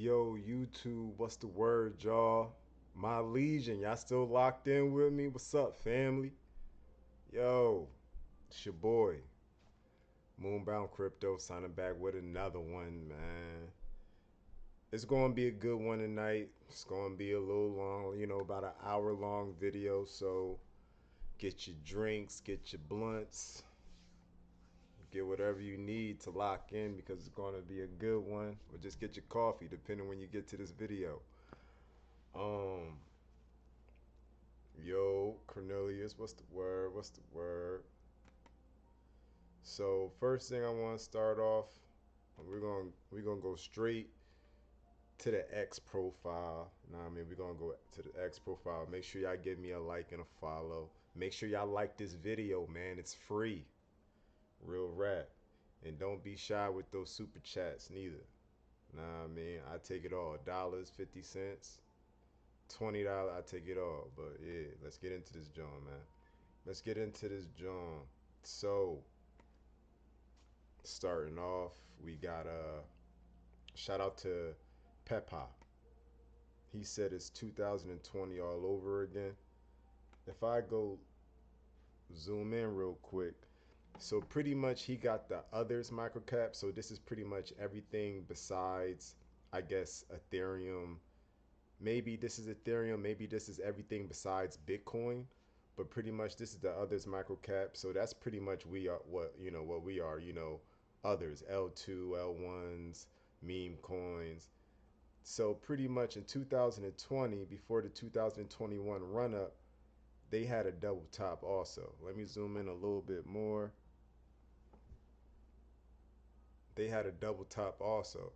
Yo, YouTube, what's the word, y'all? My legion, y'all still locked in with me? What's up, family? Yo, it's your boy, Moonbound Crypto, signing back with another one, man. It's going to be a good one tonight. It's going to be a little long, about an hour long video. So get your drinks, get your blunts, get whatever you need to lock in because it's going to be a good one. Or just get your coffee, depending when you get to this video. Um, Yo, Cornelius, what's the word? What's the word? So first thing I want to start off, we're gonna go straight to the X profile. Nah, I mean we're gonna go to the X profile. Make sure y'all give me a like and a follow. Make sure y'all like this video, man. It's free, real rap, and don't be shy with those super chats neither. Nah, I mean I take it all. Dollars, 50 cents, $20. I take it all. But yeah, let's get into this John, man. Let's get into this John. So starting off, we got a shout out to Pepa. He said it's 2020 all over again. If I go zoom in real quick, so pretty much he got the others microcap. So this is pretty much everything besides, I guess, Ethereum. Maybe this is Ethereum. Maybe this is everything besides Bitcoin. But pretty much this is the others microcap. So that's pretty much we are what we are. Others L2, L1s, meme coins. So pretty much in 2020, before the 2021 run up, they had a double top also. Let me zoom in a little bit more. They had a double top also.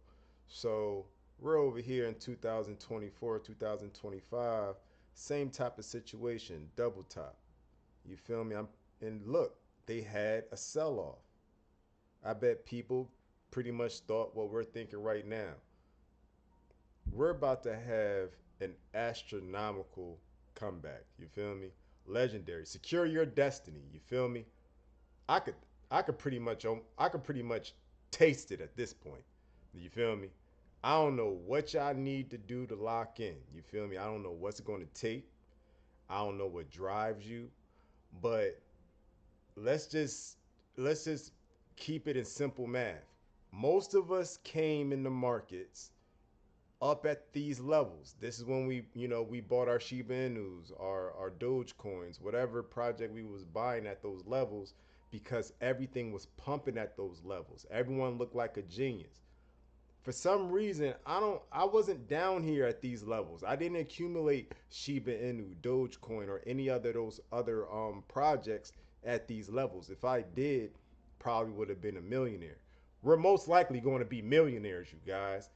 So we're over here in 2024, 2025, same type of situation, double top. You feel me? And look, they had a sell off. I bet people pretty much thought what we're thinking right now. We're about to have an astronomical comeback. You feel me? Legendary. Secure your destiny. You feel me? I could I could pretty much taste it at this point. You feel me? I don't know what y'all need to do to lock in. You feel me? I don't know what's going to take. I don't know what drives you, but let's just let's just keep it in simple math. Most of us came in the markets up at these levels. This is when we bought our Shiba Inus, our Doge coins, whatever project we was buying at those levels because everything was pumping at those levels. Everyone looked like a genius. For some reason, I wasn't down here at these levels. I didn't accumulate Shiba Inu, Dogecoin, or any other those other projects at these levels. If I did, probably would have been a millionaire. We're most likely going to be millionaires, you guys.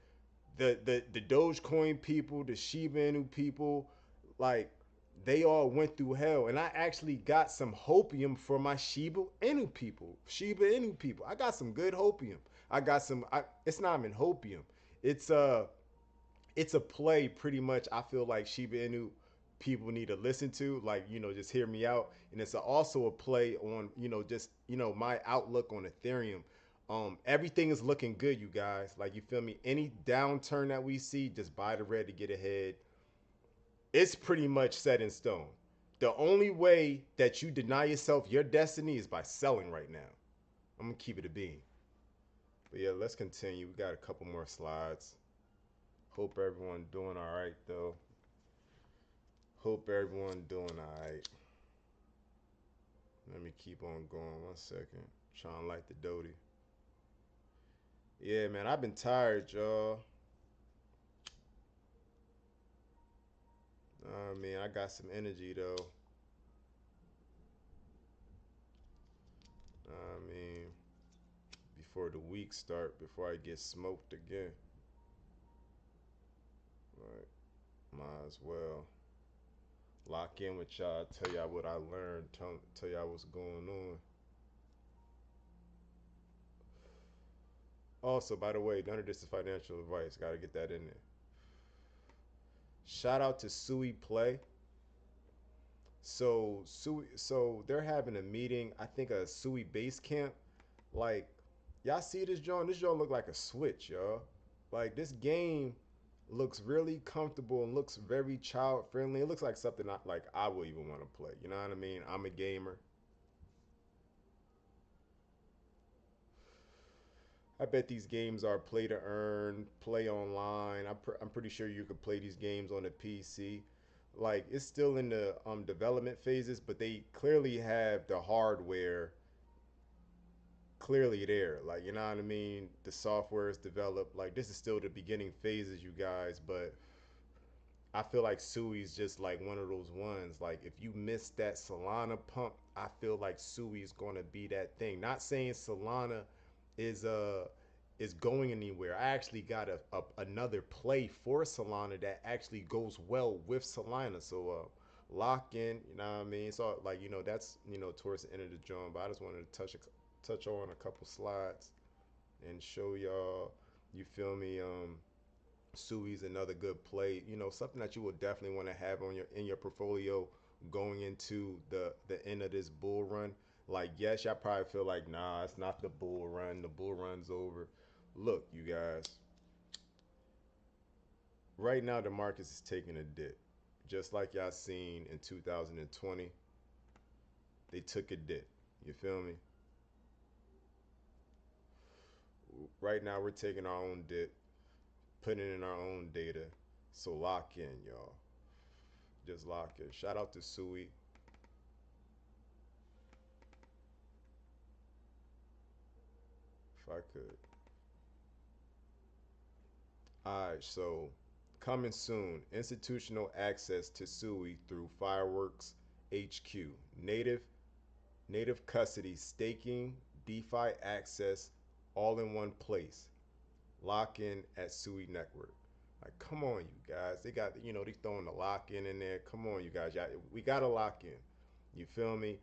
The Dogecoin people, the Shiba Inu people, like they all went through hell. And I actually got some hopium for my Shiba Inu people. Shiba Inu people. I got some good hopium. I got some. It's not even hopium. It's a it's a play pretty much. I feel like Shiba Inu people need to listen to, like, just hear me out. And it's also a play on, just, my outlook on Ethereum. Everything is looking good, you guys. Like, you feel me? Any downturn that we see, just buy the red to get ahead. It's pretty much set in stone. The only way that you deny yourself your destiny is by selling right now. I'm gonna keep it a bean. But yeah, let's continue. We got a couple more slides. Hope everyone doing all right though. Hope everyone doing all right. Let me keep on going 1 second. Trying to light the Doty. Yeah, man, I've been tired, y'all. I mean, I got some energy though. I mean, before the week start, before I get smoked again. Right, might as well lock in with y'all, tell y'all what I learned, tell y'all what's going on. Also, by the way, none of this is financial advice. Got to get that in there. Shout out to Sooie Play. So they're having a meeting. I think a Sooie base camp. Like, y'all see this joint? This joint look like a switch, y'all. Like this game. looks really comfortable and looks very child friendly. It looks like something like I would even want to play. You know what I mean? I'm a gamer. I bet these games are play to earn, play online. I'm pretty sure you could play these games on the PC. Like it's still in the development phases, but they clearly have the hardware clearly there. Like you know what I mean? The software is developed. Like this is still the beginning phases, you guys. But I feel like Sooie is just like one of those ones. Like if you miss that Solana pump, I feel like Sooie is gonna be that thing. Not saying Solana is is going anywhere. I actually got another play for Solana that actually goes well with Solana. So lock in, you know what I mean? So like that's towards the end of the drum, but I just wanted to touch on a couple slides and show y'all. You feel me? Sui's another good play. Something that you will definitely want to have on your in your portfolio going into the end of this bull run. Like, yes, y'all probably feel like, nah, it's not the bull run. The bull run's over. Look, you guys, right now the market is taking a dip. Just like y'all seen in 2020, they took a dip. You feel me? Right now we're taking our own dip, putting in our own data. So lock in, y'all. Just lock in. Shout out to Sooie. If I could. Alright, so coming soon, institutional access to Sooie through Fireworks HQ. Native custody, staking, DeFi access, all in one place. Lock in at Sooie Network. Like, come on, you guys. They got, they throwing the lock in there. Come on, you guys. We got to lock in. You feel me?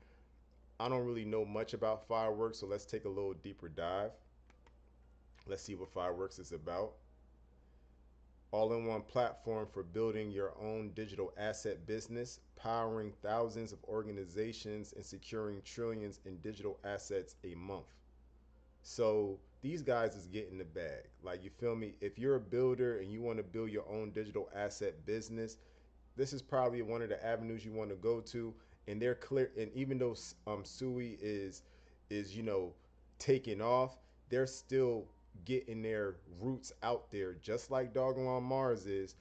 I don't really know much about Fireworks, so let's take a little deeper dive. Let's see what Fireworks is about. All-in-one platform for building your own digital asset business, powering thousands of organizations and securing trillions in digital assets a month. So these guys is getting the bag. Like you feel me? If you're a builder and you want to build your own digital asset business, this is probably one of the avenues you want to go to. And they're clear. And even though Sui is taking off, they're still getting their roots out there, just like Dogelon Mars is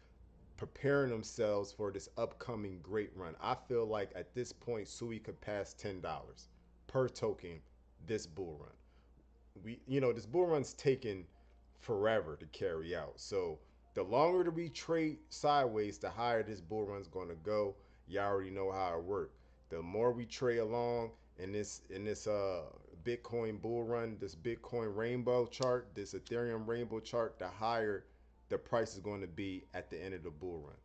preparing themselves for this upcoming great run. I feel like at this point, Sui could pass $10 per token this bull run. This bull run's taken forever to carry out. So the longer that we trade sideways, the higher this bull run's going to go. You already know how it works. The more we trade along in this Bitcoin bull run, this Bitcoin rainbow chart, this Ethereum rainbow chart, the higher the price is going to be at the end of the bull run.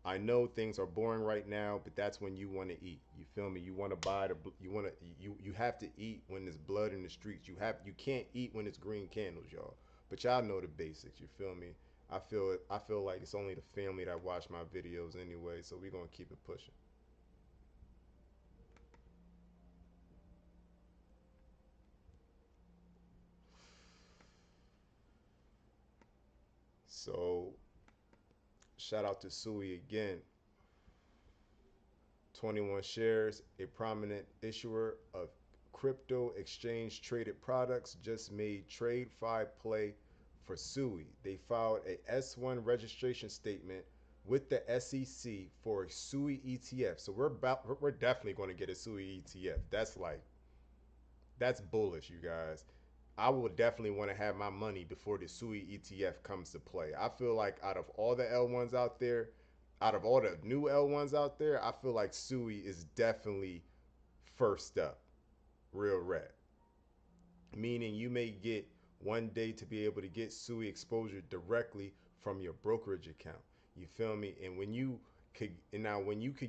I know things are boring right now, but that's when you want to eat. You feel me? You want to buy you have to eat when there's blood in the streets. You can't eat when it's green candles, y'all. But y'all know the basics. You feel me? I feel like it's only the family that watch my videos anyway, so we're gonna keep it pushing. So shout out to Sui again. 21 shares, a prominent issuer of crypto exchange traded products, just made TradeFi play for Sui. They filed a S1 registration statement with the SEC for a Sui ETF. So we're definitely going to get a Sui ETF. That's bullish, you guys. I will definitely want to have my money before the Sui ETF comes to play. I feel like out of all the L1s out there, out of all the new L1s out there, I feel like Sui is definitely first up, real red. Meaning you may get one day to be able to get Sui exposure directly from your brokerage account. You feel me? When you could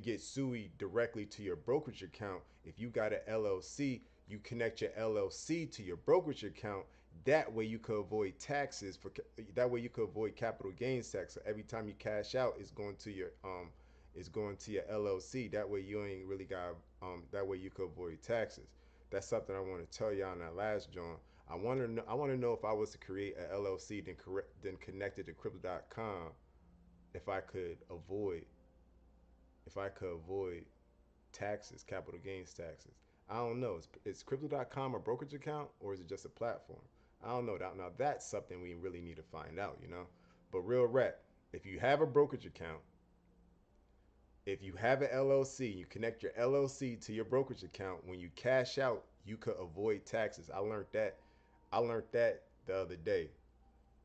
get Sui directly to your brokerage account, if you got an LLC, you connect your LLC to your brokerage account. That way you could avoid taxes that way you could avoid capital gains tax. So every time you cash out, it's going to your LLC. That way you ain't really got that way you could avoid taxes. That's something I want to tell y'all in that last joint. I want to know if I was to create an LLC then connect it to crypto.com, if I could avoid if I could avoid taxes, capital gains taxes. I don't know. Is crypto.com a brokerage account or is it just a platform? I don't know. Now that's something we really need to find out, you know? But real rap, if you have a brokerage account, if you have an LLC, you connect your LLC to your brokerage account, when you cash out, you could avoid taxes. I learned that. I learned that the other day.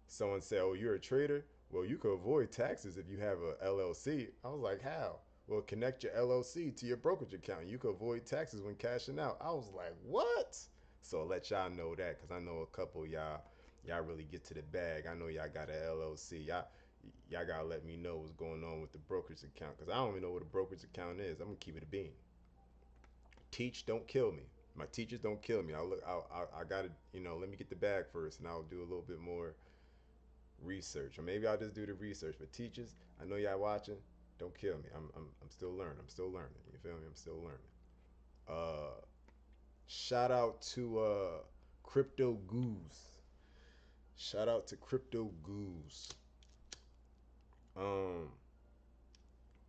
Someone said, "Oh, you're a trader? Well, you could avoid taxes if you have a LLC." I was like, "How?" Well, connect your LLC to your brokerage account. You could avoid taxes when cashing out. I was like, "What?" So I'll let y'all know that, because I know a couple of y'all really get to the bag. I know y'all got an LLC. Y'all gotta let me know what's going on with the brokerage account, because I don't even know what a brokerage account is. I'm gonna keep it a bean. Teach, don't kill me. My teachers don't kill me. I gotta, let me get the bag first, and I'll do a little bit more research, or maybe I'll just do the research. But teachers, I know y'all watching. Don't kill me. I'm still learning. I'm still learning. You feel me? I'm still learning. Uh, Shout out to CryptoGuz. Shout out to CryptoGuz. Um,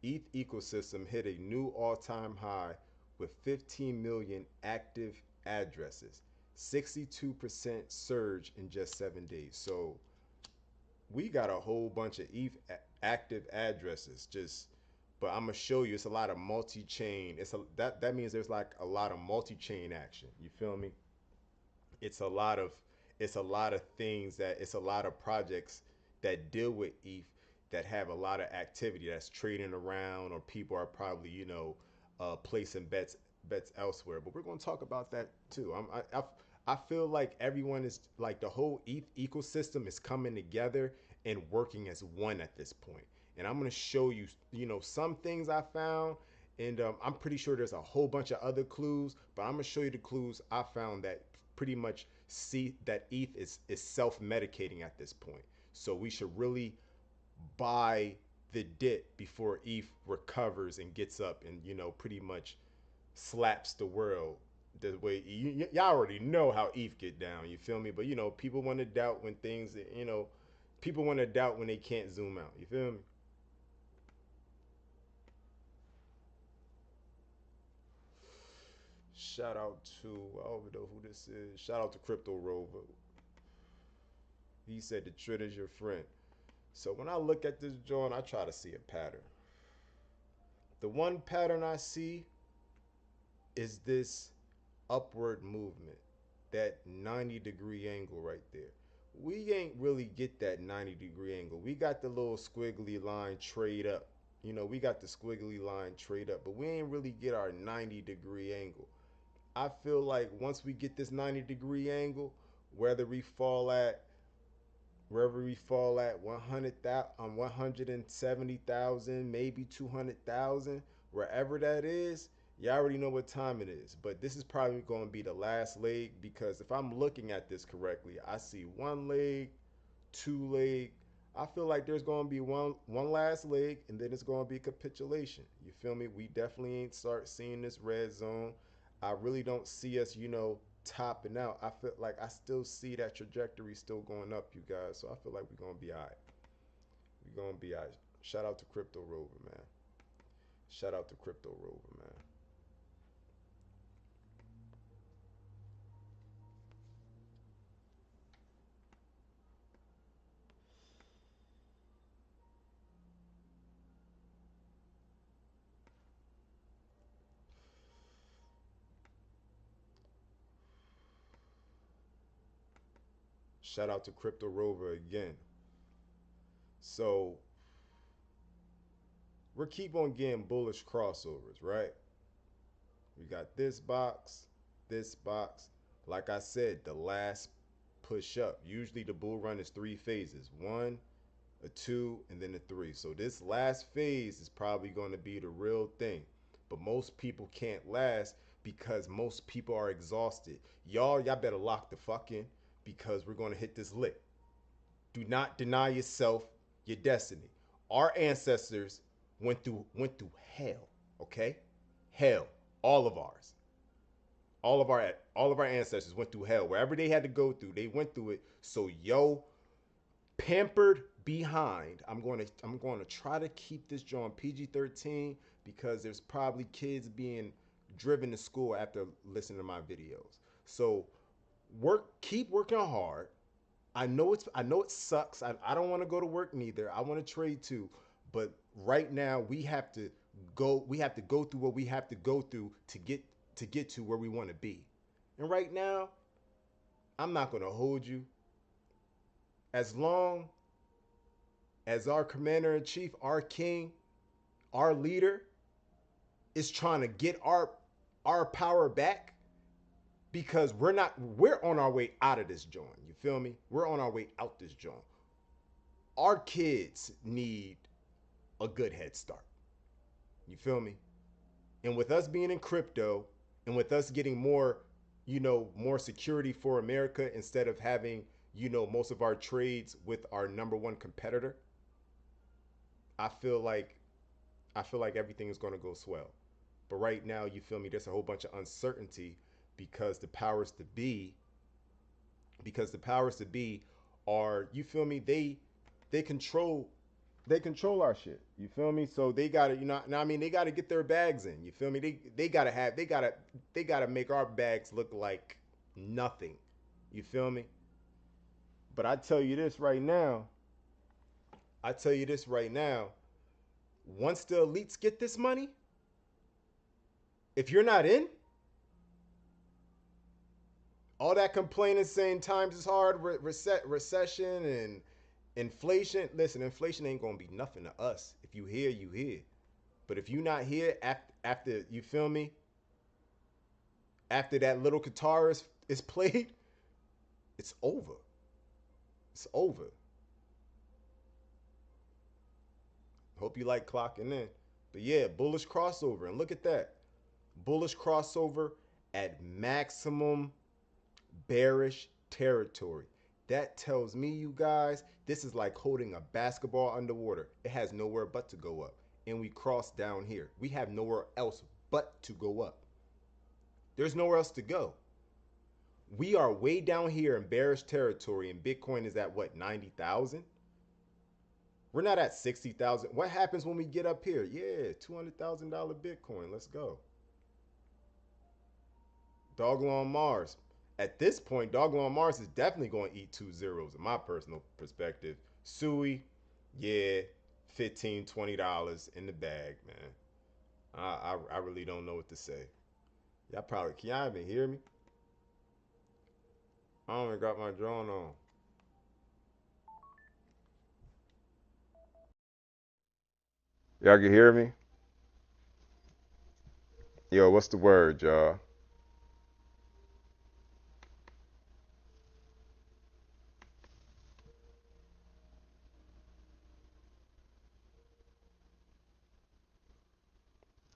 ETH ecosystem hit a new all-time high with 15 million active addresses. 62% surge in just 7 days. So we got a whole bunch of ETH active addresses. But I'm gonna show you, it's a lot of multi-chain. That means there's like a lot of multi-chain action. You feel me? It's a lot of things, that it's a lot of projects that deal with ETH that have a lot of activity, that's trading around, or people are probably placing bets elsewhere. But we're going to talk about that too. I feel like everyone is like, the whole ETH ecosystem is coming together and working as one at this point. And I'm going to show you, some things I found, and I'm pretty sure there's a whole bunch of other clues, but I'm going to show you the clues I found that pretty much see that ETH is self-medicating at this point. So we should really buy the dip before ETH recovers and gets up and, pretty much slaps the world. The way y'all already know how ETH get down, you feel me? But people want to doubt when things, people want to doubt when they can't zoom out. You feel me? Shout out to, I don't know who this is. Shout out to Crypto Rover. He said the Tritter's your friend. So when I look at this joint, I try to see a pattern. The one pattern I see is this upward movement, that 90-degree angle right there. We ain't really get that 90-degree angle. We got the little squiggly line trade up. We got the squiggly line trade up, but we ain't really get our 90-degree angle. I feel like once we get this 90-degree angle, whether we fall at wherever we fall at 170,000, maybe 200,000, wherever that is, you already know what time it is. But this is probably going to be the last leg, because if I'm looking at this correctly, I see one leg, two leg. I feel like there's going to be one last leg, and then it's going to be capitulation. You feel me? We definitely ain't start seeing this red zone. I really don't see us, topping out. I feel like I still see that trajectory still going up, you guys. So I feel like we're gonna be all right. We're gonna be all right. Shout out to Crypto Rover, man. Shout out to Crypto Rover, man. Shout out to Crypto Rover again. So we're keep on getting bullish crossovers, right? We got this box, this box. Like I said, the last push up. Usually the bull run is 3 phases. One, a 2, and then a 3. So this last phase is probably going to be the real thing. But most people can't last because most people are exhausted. Y'all better lock the fuck in, because we're going to hit this lick. Do not deny yourself your destiny. Our ancestors went through hell, okay? Hell, all of ours. All of our ancestors went through hell. Wherever they had to go through, they went through it. So pampered behind. I'm going to try to keep this joint PG-13 because there's probably kids being driven to school after listening to my videos. So keep working hard. I know it sucks. I don't want to go to work neither. I want to trade too. But right now we have to go through what we have to go through to get to where we want to be. And right now, I'm not going to hold you. As long as our commander in chief, our king, our leader is trying to get our power back, because we're on our way out of this joint. You feel me? We're on our way out this joint. Our kids need a good head start. You feel me? And with us being in crypto and with us getting more, more security for America instead of having, most of our trades with our number one competitor, I feel like everything is going to go swell. But right now, you feel me, there's a whole bunch of uncertainty because the powers to be are, you feel me, they control our shit. You feel me? So they gotta, I mean, they gotta get their bags in. You feel me? They gotta make our bags look like nothing. You feel me? But I tell you this right now. Once the elites get this money, if you're not in, all that complaining saying times is hard, recession and inflation. Listen, inflation ain't gonna be nothing to us. If you here, you here. But if you not here after you feel me, after that little guitar is played, it's over. It's over. Hope you like clocking in. But yeah, bullish crossover. And look at that. Bullish crossover at maximum bearish territory. That tells me, you guys, this is like holding a basketball underwater. It has nowhere but to go up. And we cross down here. We have nowhere else but to go up. There's nowhere else to go. We are way down here in bearish territory, and Bitcoin is at what, 90,000? We're not at 60,000. What happens when we get up here? Yeah, $200,000 Bitcoin. Let's go. Dogelon Mars. At this point, Dogelon Mars is definitely going to eat 2 zeros in my personal perspective. Sooie, yeah, $15, $20 in the bag, man. I really don't know what to say. Can y'all even hear me? I don't even got my drone on. Y'all can hear me? Yo, what's the word, y'all?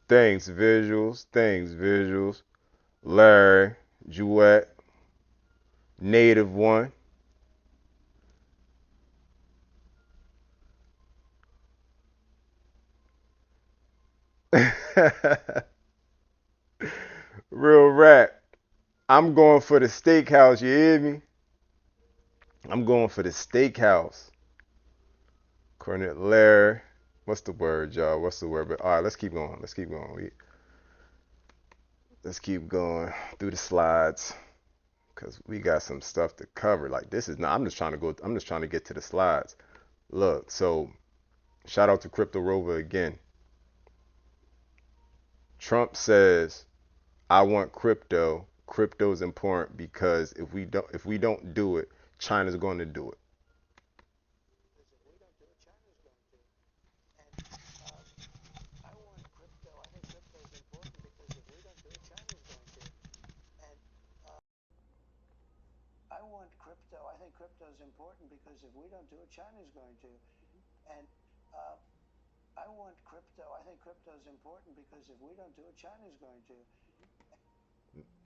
Thanks, visuals. Thanks, visuals. Larry, Jouet, Native One. Real rap. I'm going for the steakhouse, you hear me? I'm going for the steakhouse. Cornet Larry. What's the word, y'all? What's the word? But all right, let's keep going. Let's keep going. Let's keep going through the slides because we got some stuff to cover. Like this is not. I'm just trying to get to the slides. Look, so shout out to Crypto Rover again. Trump says, "I want crypto. Crypto is important because if we don't do it, China's going to do it."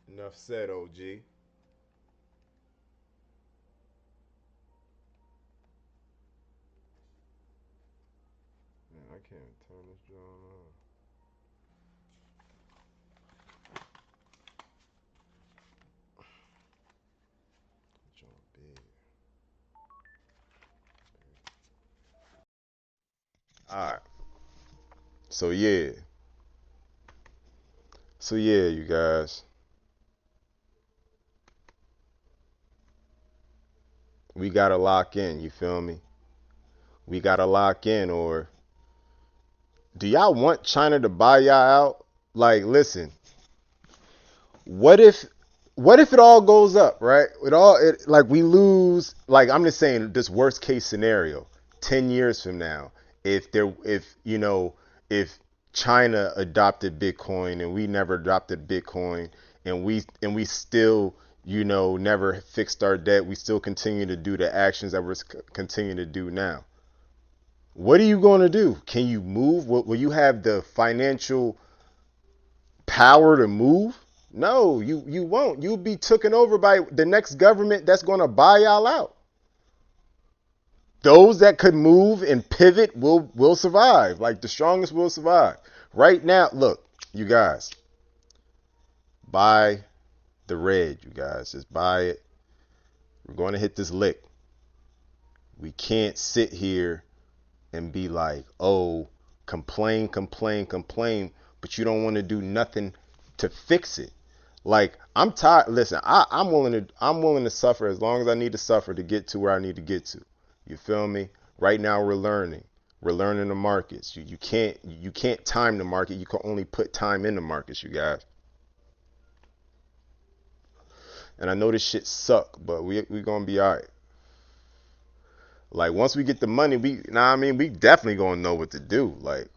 Enough said, OG. Man, I can't turn this drone on. Drone big. right. So yeah. So yeah, you guys. We gotta lock in, you feel me? We gotta lock in, or do y'all want China to buy y'all out? Like, listen, what if it all goes up, right? Like we lose, like I'm just saying this worst case scenario, 10 years from now, if China adopted Bitcoin and we never adopted Bitcoin and we still, never fixed our debt, we still continue to do the actions that we're continuing to do now. What are you going to do? Can you move? Will you have the financial power to move? No, you won't. You'll be taken over by the next government that's going to buy y'all out. Those that could move and pivot will survive. Like the strongest will survive. Right now, look, you guys, buy the red, you guys. Just buy it. We're going to hit this lick. We can't sit here and be like, oh, complain, but you don't want to do nothing to fix it. Like, I'm tired. Listen, I'm willing to suffer as long as I need to suffer to get to where I need to get to. You feel me? Right now we're learning. We're learning the markets. You can't time the market. You can only put time in the markets, you guys. And I know this shit suck, but we gonna be all right. Like, once we get the money, we definitely gonna know what to do. Like,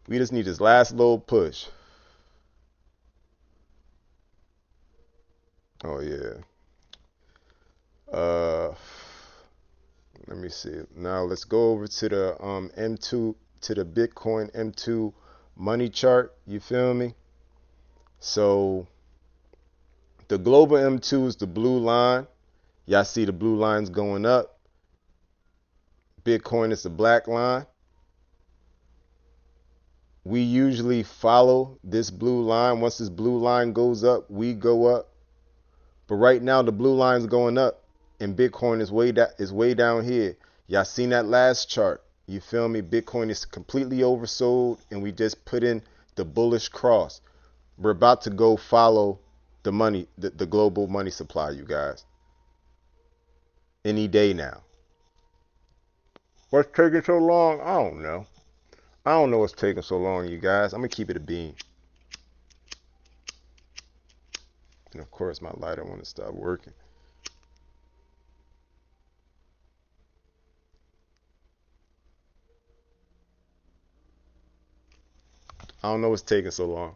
we just need this last little push. Oh yeah. Let me see. Now let's go over to the M2, to the Bitcoin M2 money chart. You feel me? So the global M2 is the blue line. Y'all see the blue lines going up. Bitcoin is the black line. We usually follow this blue line. Once this blue line goes up, we go up. But right now the blue line's going up and Bitcoin is way down here. Y'all seen that last chart? You feel me? Bitcoin is completely oversold and we just put in the bullish cross. We're about to go follow the money, the global money supply, you guys. Any day now. What's taking so long? I don't know. I don't know what's taking so long, you guys. I'm going to keep it a bean. And of course, my lighter want to stop working. I don't know what's taking so long.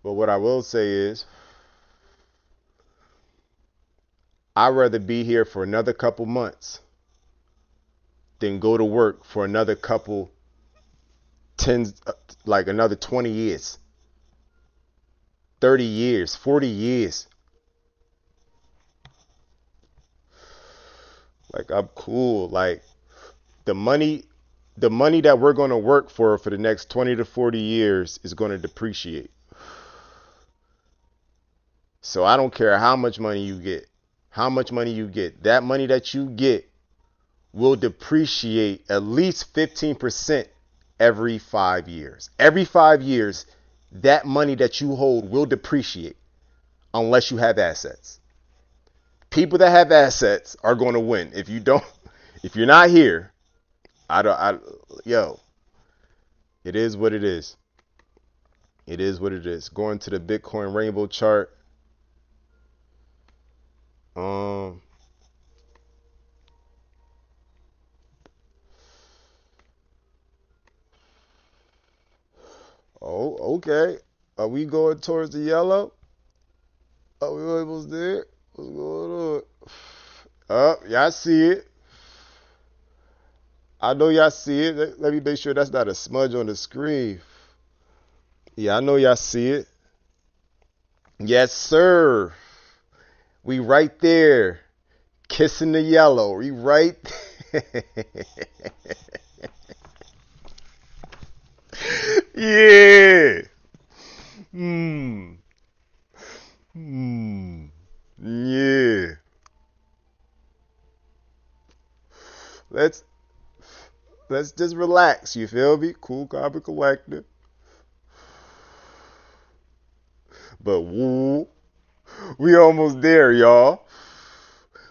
But what I will say is, I'd rather be here for another couple months than go to work for another couple like another 20 years, 30 years, 40 years. Like, I'm cool. Like, the money that we're going to work for the next 20 to 40 years is going to depreciate. So I don't care how much money you get. That money that you get will depreciate at least 15% every 5 years. Every 5 years, that money that you hold will depreciate unless you have assets. People that have assets are going to win. If you're not here, it is what it is. It is what it is. Going to the Bitcoin rainbow chart. Oh, okay. Are we going towards the yellow? Are we almost there? What's going on? Y'all see it. I know y'all see it. Let me make sure that's not a smudge on the screen. Yeah, I know y'all see it. Yes, sir. We right there. Kissing the yellow. We right yeah. Yeah. Let's just relax. You feel me? Cool, calm, and collected. But woo, we almost there, y'all.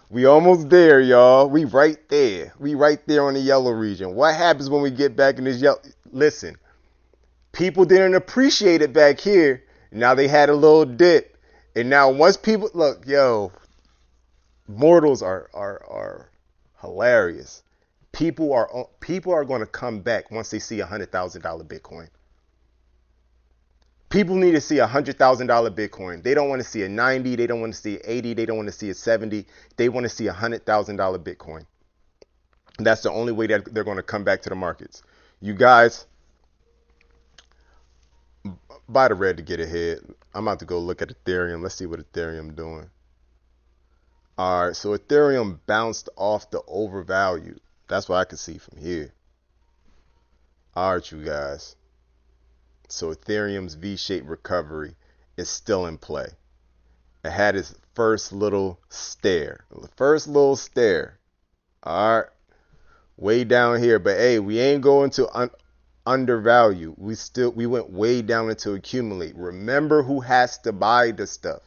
We almost there, y'all. We right there. We right there on the yellow region. What happens when we get back in this yellow? Listen, people didn't appreciate it back here. Now they had a little dip. And now once people look, yo, mortals are hilarious. People are going to come back once they see $100,000 Bitcoin. People need to see $100,000 Bitcoin. They don't want to see a 90. They don't want to see 80. They don't want to see a 70. They want to see $100,000 Bitcoin. That's the only way that they're going to come back to the markets. You guys, buy the red to get ahead. I'm about to go look at Ethereum. Let's see what Ethereum doing. All right, so Ethereum bounced off the overvalue. That's what I can see from here. All right, you guys. So Ethereum's V-shaped recovery is still in play. It had its first little stare. All right. Way down here. But hey, we ain't going to undervalue. We went way down into accumulate. Remember who has to buy the stuff.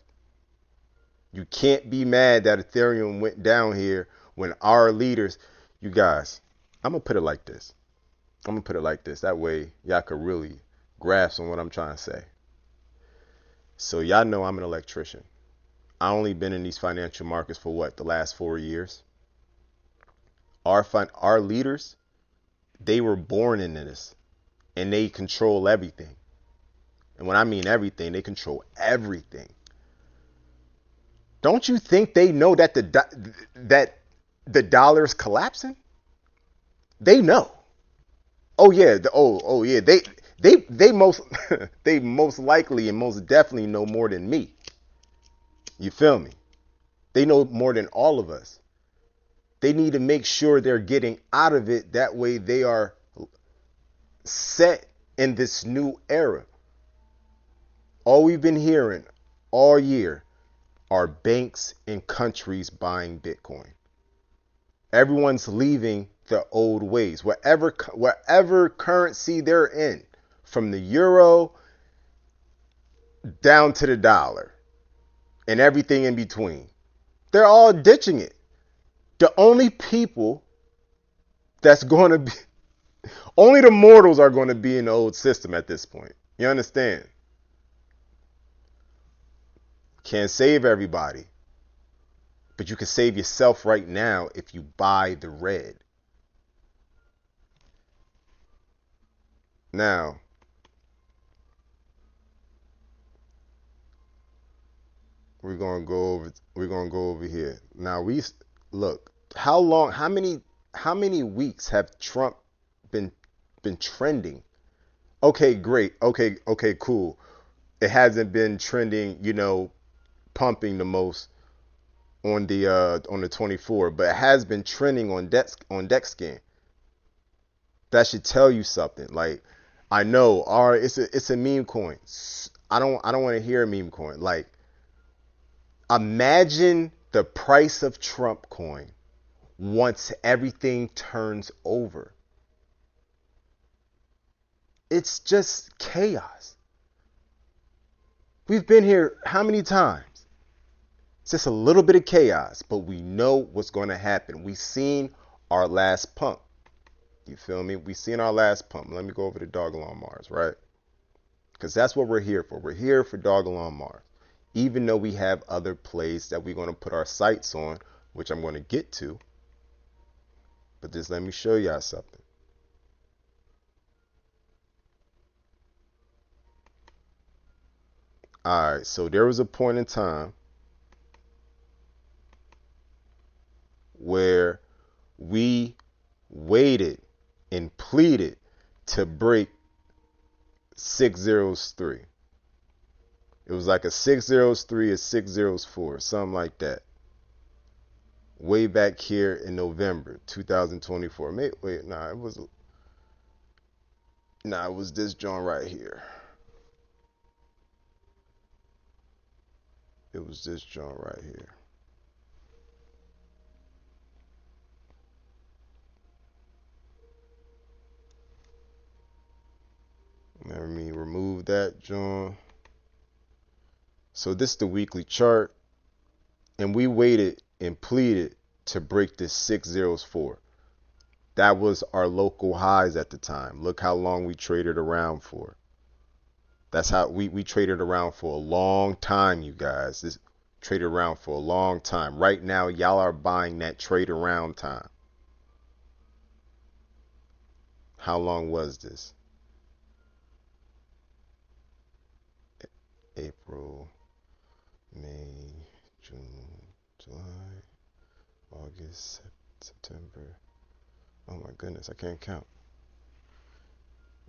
You can't be mad that Ethereum went down here when our leaders, you guys, I'm going to put it like this. That way y'all could really grasp on what I'm trying to say. So y'all know I'm an electrician. I only been in these financial markets for what, the last 4 years? Our leaders, they were born in this, and they control everything. And when I mean everything, they control everything. Don't you think they know that the dollar's collapsing? They know. Oh yeah, yeah. They most they most likely and most definitely know more than me. You feel me? They know more than all of us. They need to make sure they're getting out of it. That way they are set in this new era. All we've been hearing all year are banks and countries buying Bitcoin. Everyone's leaving the old ways. Whatever currency they're in, from the euro down to the dollar and everything in between, they're all ditching it. The only people that's going to be, only the mortals are going to be in the old system at this point. You understand? Can't save everybody. But you can save yourself right now if you buy the red. Now, we're gonna go over here. Now look, how many weeks have Trump been trending? Okay, great. Okay, cool. It hasn't been trending, pumping the most on the 24, but it has been trending on DexScan. That should tell you something. Like, I know, all right, it's a meme coin. I don't want to hear a meme coin. Like, imagine the price of Trump coin once everything turns over. It's just chaos. We've been here how many times? It's just a little bit of chaos, but we know what's going to happen. We've seen our last pump. You feel me? We've seen our last pump. Let me go over to Dogelon Mars, right? Because that's what we're here for. We're here for Dogelon Mars. Even though we have other plays that we're going to put our sights on, which I'm going to get to. But just let me show y'all something. All right, so there was a point in time where we waited and pleaded to break 603. It was like a 603 or 604, something like that. Way back here in November 2024. It was this joint right here. It was this joint right here. Let me remove that, John. So this is the weekly chart, and we waited and pleaded to break this 604. That was our local highs at the time. Look how long we traded around for. That's how we traded around for a long time, you guys. This traded around for a long time. Right now, y'all are buying that trade around time. How long was this? April, May, June, July, August, September. Oh my goodness, I can't count.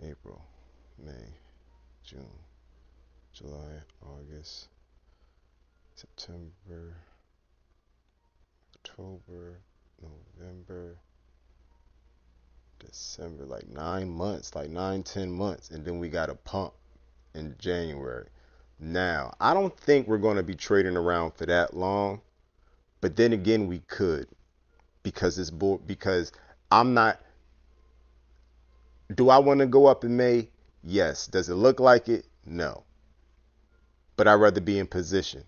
April, May, June, July, August, September, October, November, December, like 9 months, like 9-10 months, and then we got a pump in January. Now, I don't think we're going to be trading around for that long, but then again, we could, because I'm not. Do I want to go up in May? Yes. Does it look like it? No. But I'd rather be in position.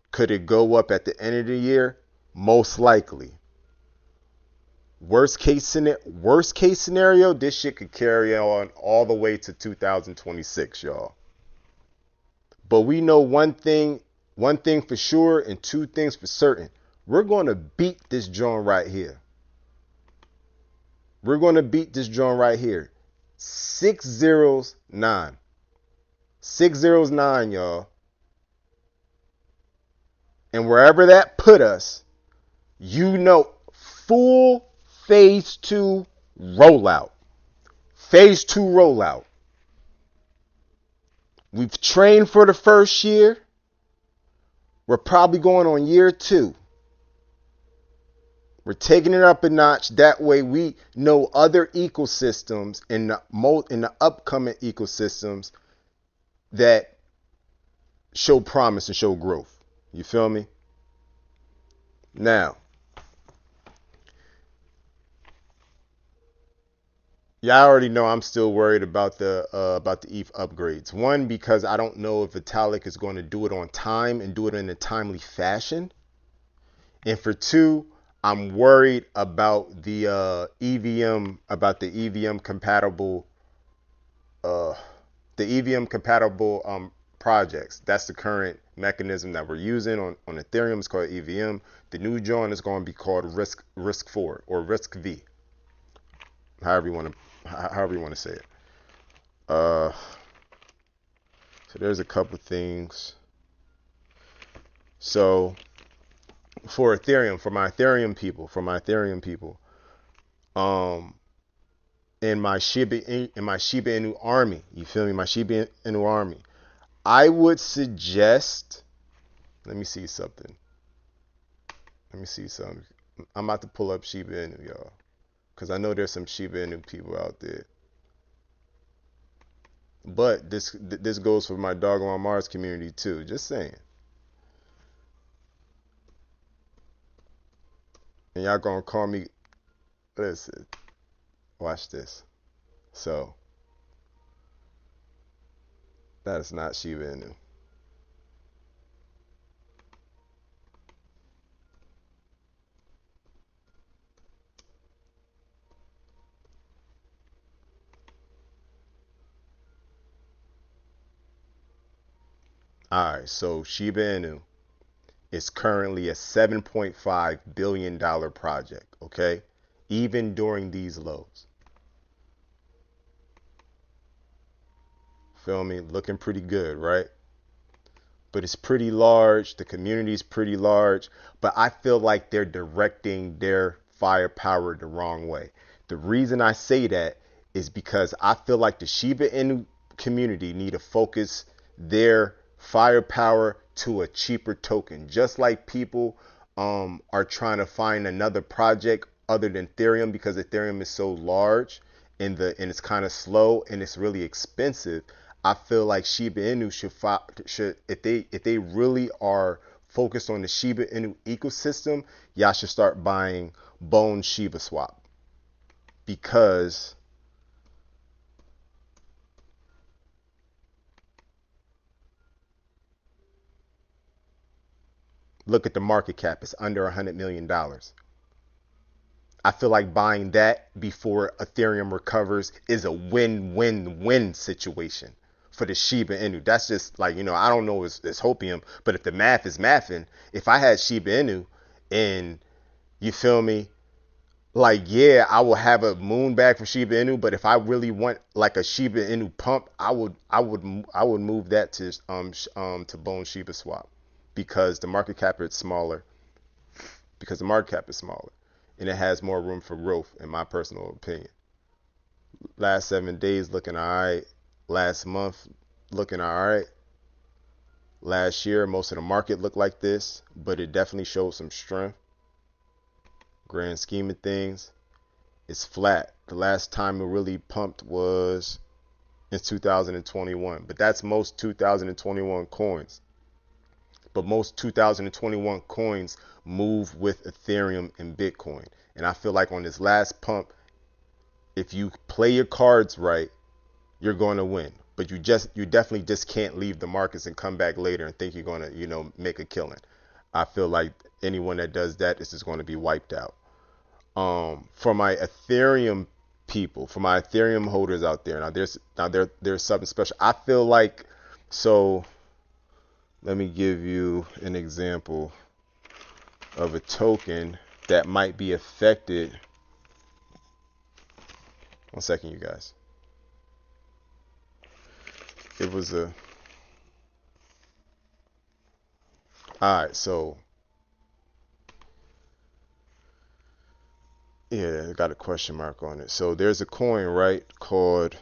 Could it go up at the end of the year? Most likely. Worst case scenario, this shit could carry on all the way to 2026, y'all. But we know one thing for sure and two things for certain. We're going to beat this joint right here. We're going to beat this joint right here. 609. 609, y'all. And wherever that put us, you know, full phase 2 rollout. Phase 2 rollout. We've trained for the first year. We're probably going on year 2. We're taking it up a notch. That way we know other ecosystems in the upcoming ecosystems that show promise and show growth. You feel me? Now, y'all already know I'm still worried about the ETH upgrades. One, because I don't know if Vitalik is going to do it on time and do it in a timely fashion. And for two, I'm worried about the EVM compatible projects. That's the current mechanism that we're using on Ethereum. It's called EVM. The new joint is going to be called Risk 4 or Risk V. However you want to say it. So there's a couple things. So for Ethereum, for my Ethereum people, in my Shiba Inu army, you feel me? My Shiba Inu army, I would suggest. Let me see something. I'm about to pull up Shiba Inu, y'all, because I know there's some Shiba Inu people out there. But this goes for my Dogelon Mars community too. Just saying. And y'all gonna call me. Listen, watch this. So that is not Shiba Inu. Alright, so Shiba Inu is currently a $7.5 billion project, okay? Even during these lows. Feel me? Looking pretty good, right? But it's pretty large. The community is pretty large. But I feel like they're directing their firepower the wrong way. The reason I say that is because I feel like the Shiba Inu community need to focus their firepower to a cheaper token, just like people are trying to find another project other than Ethereum, because Ethereum is so large and it's kind of slow and it's really expensive. I feel like Shiba Inu should if they really are focused on the Shiba Inu ecosystem, y'all should start buying Bone Shiba Swap, because Look at the market cap. It's under $100 million. I feel like buying that before Ethereum recovers is a win-win-win situation for the Shiba Inu. That's just like, I don't know, it's hopium, but if the math is mathing, if I had Shiba Inu and you feel me, like, yeah, I will have a moon bag for Shiba Inu, but if I really want like a Shiba Inu pump, I would move that to Bone Shiba Swap because the market cap is smaller because the market cap is smaller and it has more room for growth, in my personal opinion. Last 7 days looking all right. Last month looking all right. Last year, most of the market looked like this, but it definitely showed some strength. Grand scheme of things, it's flat. The last time it really pumped was in 2021, but that's most 2021 coins. But most 2021 coins move with Ethereum and Bitcoin. And I feel like on this last pump, if you play your cards right, you're going to win. But you definitely just can't leave the markets and come back later and think you're going to, make a killing. I feel like anyone that does that is just going to be wiped out. For my Ethereum people, for my Ethereum holders out there, there's something special. I feel like, so let me give you an example of a token that might be affected. 1 second, you guys. It was a, all right, so yeah, I got a question mark on it. So there's a coin, right, called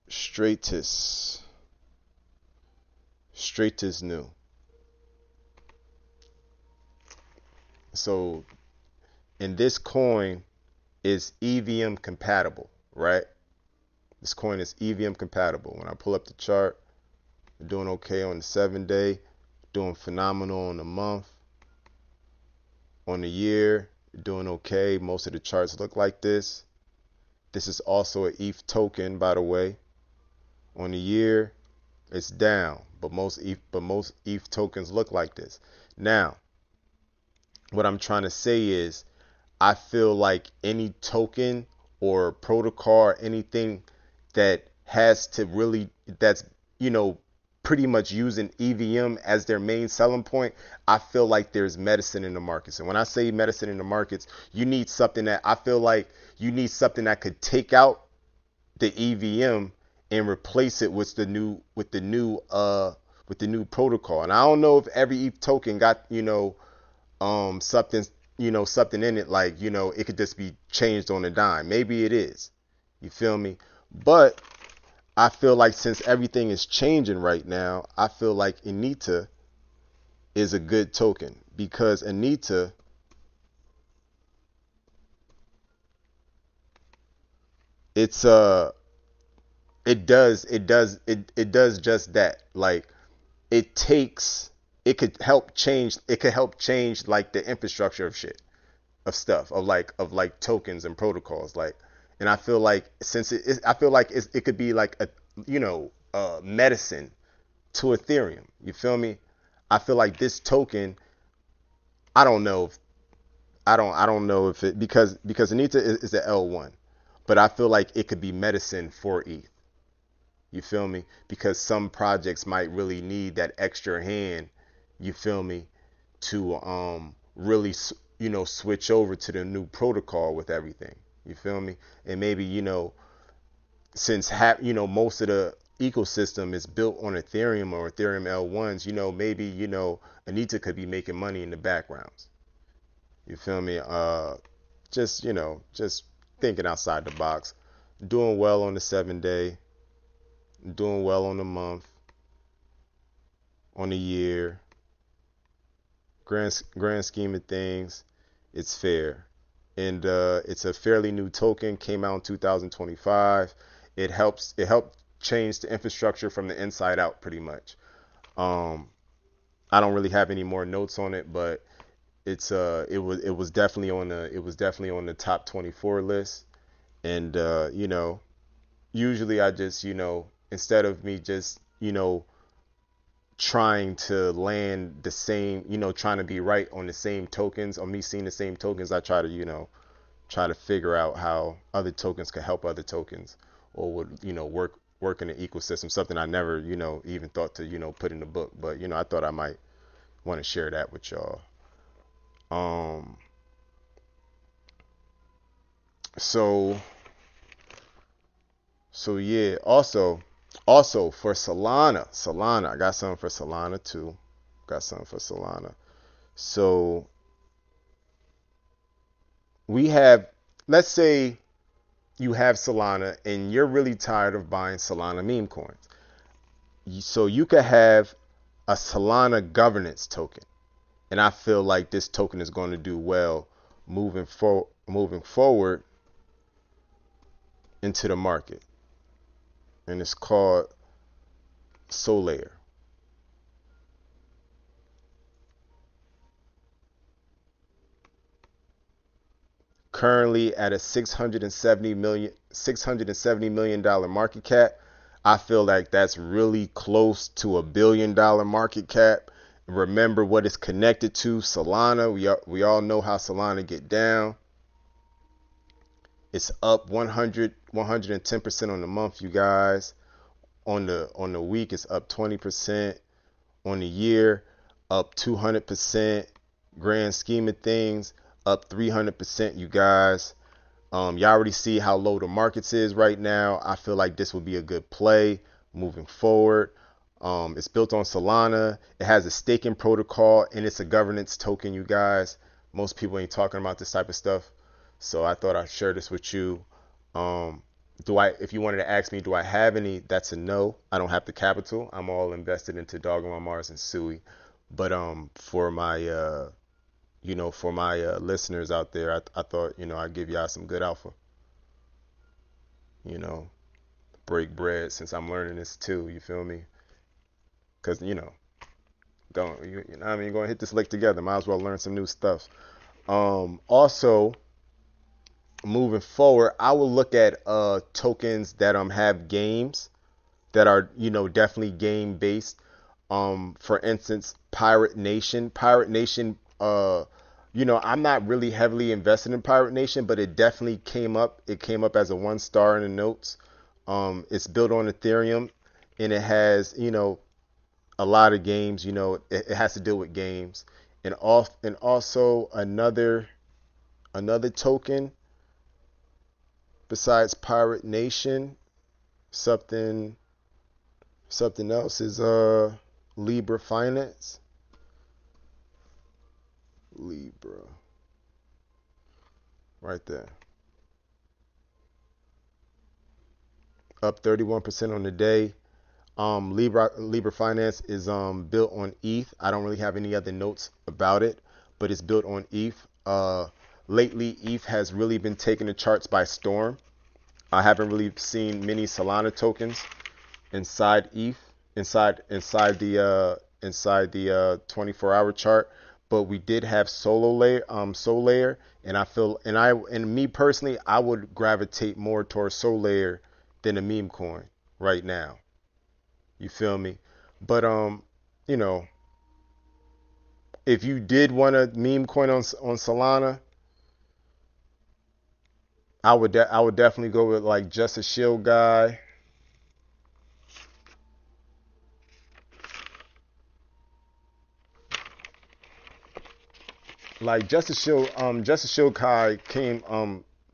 Straightest New. So, and this coin is EVM compatible, right? This coin is EVM compatible. When I pull up the chart, we're doing okay on the 7-day, doing phenomenal on the month. On the year, you're doing okay. Most of the charts look like this. This is also an ETH token, by the way. On the year, it's down, but most ETH tokens look like this. Now, what I'm trying to say is, I feel like any token or protocol or anything that has to really, that's, pretty much using EVM as their main selling point, I feel like there's medicine in the markets. And when I say medicine in the markets, you need something that I feel like you need something that could take out the EVM and replace it with the new protocol. And I don't know if every ETH token got, something, something in it, like, it could just be changed on a dime. Maybe it is. You feel me? But I feel like since everything is changing right now, I feel like Anita is a good token because Anita it does just that. Like it could help change like the infrastructure of shit, of stuff, of tokens and protocols, like. And I feel like I feel like it could be like a medicine to Ethereum. You feel me? I feel like this token, I don't know if I don't know if it, because Anita is an L1, but I feel like it could be medicine for ETH. You feel me? Because some projects might really need that extra hand. You feel me? To really switch over to the new protocol with everything. You feel me? And maybe since most of the ecosystem is built on Ethereum or Ethereum L1s, maybe Anita could be making money in the backgrounds. You feel me? Just thinking outside the box. Doing well on the 7-day, doing well on the month, on the year. Grand scheme of things, it's fair. And it's a fairly new token, came out in 2025. It helped change the infrastructure from the inside out, pretty much. I don't really have any more notes on it, but it was definitely on the top 24 list. And usually I just instead of me just trying to land the same, trying to be right on the same tokens, or me seeing the same tokens. I try to, try to figure out how other tokens could help other tokens, or would, work in the ecosystem. Something I never, even thought to, put in the book. But, I thought I might want to share that with y'all. So yeah, also for Solana, I got something for Solana too. So we have, let's say you have Solana and you're really tired of buying Solana meme coins. So you could have a Solana governance token. And I feel like this token is going to do well moving forward into the market. And it's called Sollayer. Currently at a $670 million market cap. I feel like that's really close to $1 billion market cap. Remember what it's connected to, Solana. We all know how Solana get down. It's up 110% on the month, you guys. On the week, it's up 20%. On the year, up 200%. Grand scheme of things, up 300%, you guys. Y'all already see how low the markets is right now. I feel like this will be a good play moving forward. It's built on Solana. It has a staking protocol, and it's a governance token, you guys. Most people ain't talking about this type of stuff, so I thought I'd share this with you. If you wanted to ask me, do I have any? That's a no. I don't have the capital. I'm all invested into Dogelon, Mars, and Sooie. But for my listeners out there, I thought, I'd give y'all some good alpha. Break bread, since I'm learning this too. You feel me? Because, don't, you know what I mean? Going to hit this lick together. Might as well learn some new stuff. Also, moving forward, I will look at tokens that have games that are, definitely game based. For instance, Pirate Nation. I'm not really heavily invested in Pirate Nation, but it definitely came up. It came up as a 1 star in the notes. It's built on Ethereum, and it has, a lot of games. It has to deal with games, and also another token besides Pirate Nation, something else is Libra Finance. Libra. Right there. Up 31% on the day. Libra Finance is built on ETH. I don't really have any other notes about it, but it's built on ETH. Lately, ETH has really been taking the charts by storm. I haven't really seen many Solana tokens inside ETH, inside the 24-hour chart, but we did have Sollayer, and I feel, and me personally, I would gravitate more towards Sollayer than a meme coin right now. You feel me? But if you did want a meme coin on Solana, I would definitely go with like Just a Shill guy. Like Just a Shill guy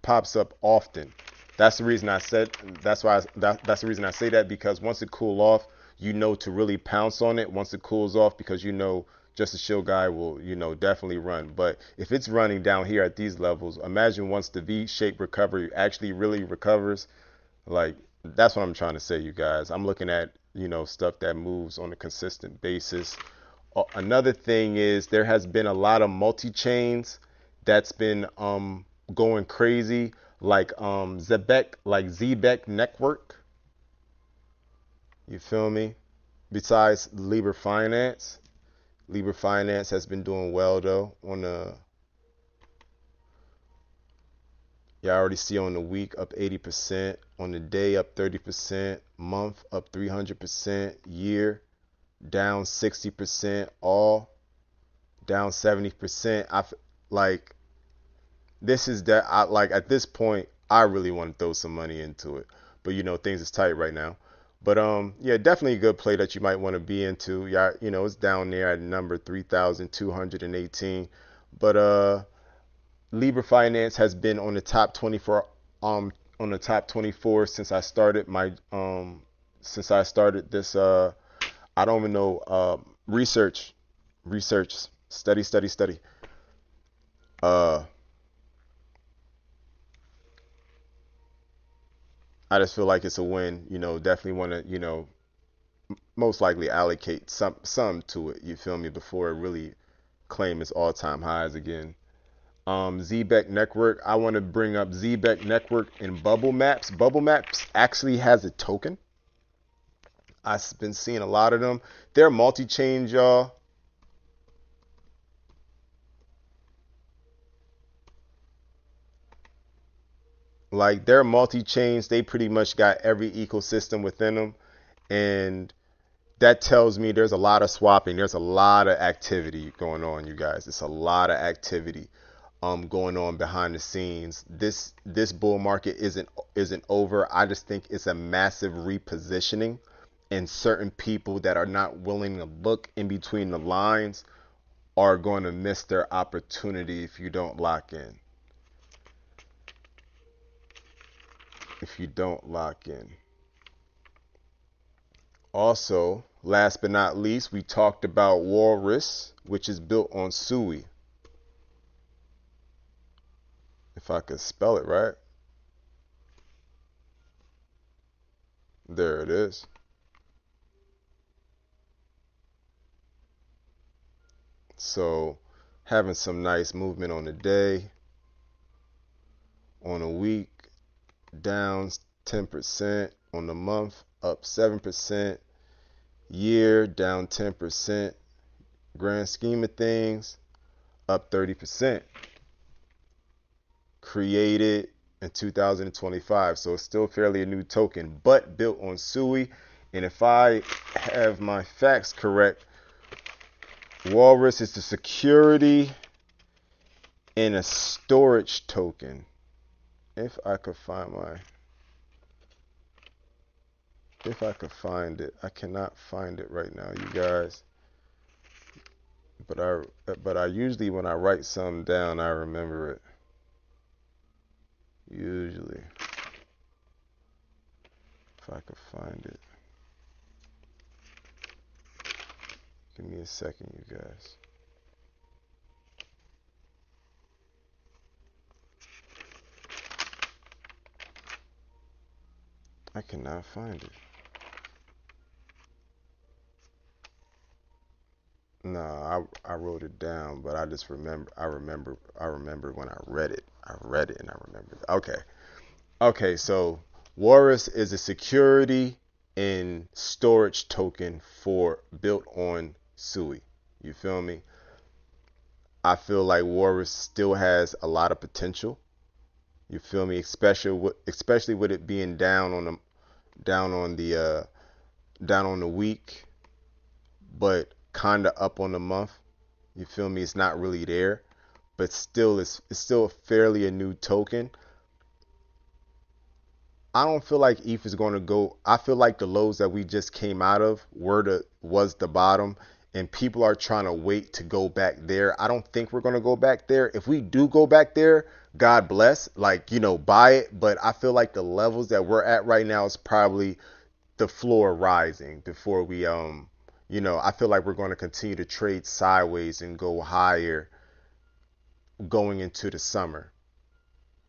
pops up often. That's the reason I said that's the reason I say that, because once it cool off, to really pounce on it once it cools off, because Just a Shill guy will, definitely run. But if it's running down here at these levels, imagine once the V-shaped recovery actually really recovers. Like, that's what I'm trying to say, you guys. I'm looking at, stuff that moves on a consistent basis. Another thing is there has been a lot of MultiChains that's been going crazy, like Zebek Network. You feel me? Besides Libra Finance. Libra Finance has been doing well though. Y'all already see on the week up 80%, on the day up 30%, month up 300%, year down 60%, all down 70%. Like this is that I like at this point I really want to throw some money into it. But you know, things is tight right now. But yeah, definitely a good play that you might want to be into. Yeah, you know, it's down there at number 3,218. But Libra Finance has been on the top 24 on the top 24 since I started this I don't even know research study. Uh I just feel like it's a win, you know, definitely want to, you know, most likely allocate some to it, you feel me, before it really claim its all-time highs again. ZBEC Network, I want to bring up ZBEC Network and Bubble Maps. Bubble Maps actually has a token. I've been seeing a lot of them. They're multi-chain, y'all. Like they're multi-chains. They pretty much got every ecosystem within them. And that tells me there's a lot of swapping. There's a lot of activity going on, you guys. It's a lot of activity going on behind the scenes. This bull market isn't over. I just think it's a massive repositioning, and certain people that are not willing to look in between the lines are going to miss their opportunity if you don't lock in. If you don't lock in. Also, last but not least, we talked about Walrus, which is built on Sooie. If I could spell it right. There it is. So, having some nice movement on the day. On a week, down 10%. On the month, up 7%. Year, down 10%. Grand scheme of things, up 30%. Created in 2025, so it's still fairly a new token, but built on Sooie. And if I have my facts correct, Walrus is the security in a storage token. If I could find it, I cannot find it right now, you guys. But I usually, when I write something down, I remember it. Usually, if I could find it. Give me a second, you guys. I cannot find it. No, I wrote it down, but I just remember when I read it. I read it and I remembered. Okay, so Walrus is a security and storage token for built on Sooie. You feel me? I feel like Walrus still has a lot of potential. You feel me? Especially with it being down on the down on the week, but kind of up on the month. You feel me? It's not really there, but still, it's still fairly a new token. I don't feel like ETH is going to go. I feel like the lows that we just came out of was the bottom, and people are trying to wait to go back there. I don't think we're going to go back there. If we do go back there, God bless, like, you know, buy it. But I feel like the levels that we're at right now is probably the floor rising before we you know, I feel like we're going to continue to trade sideways and go higher going into the summer.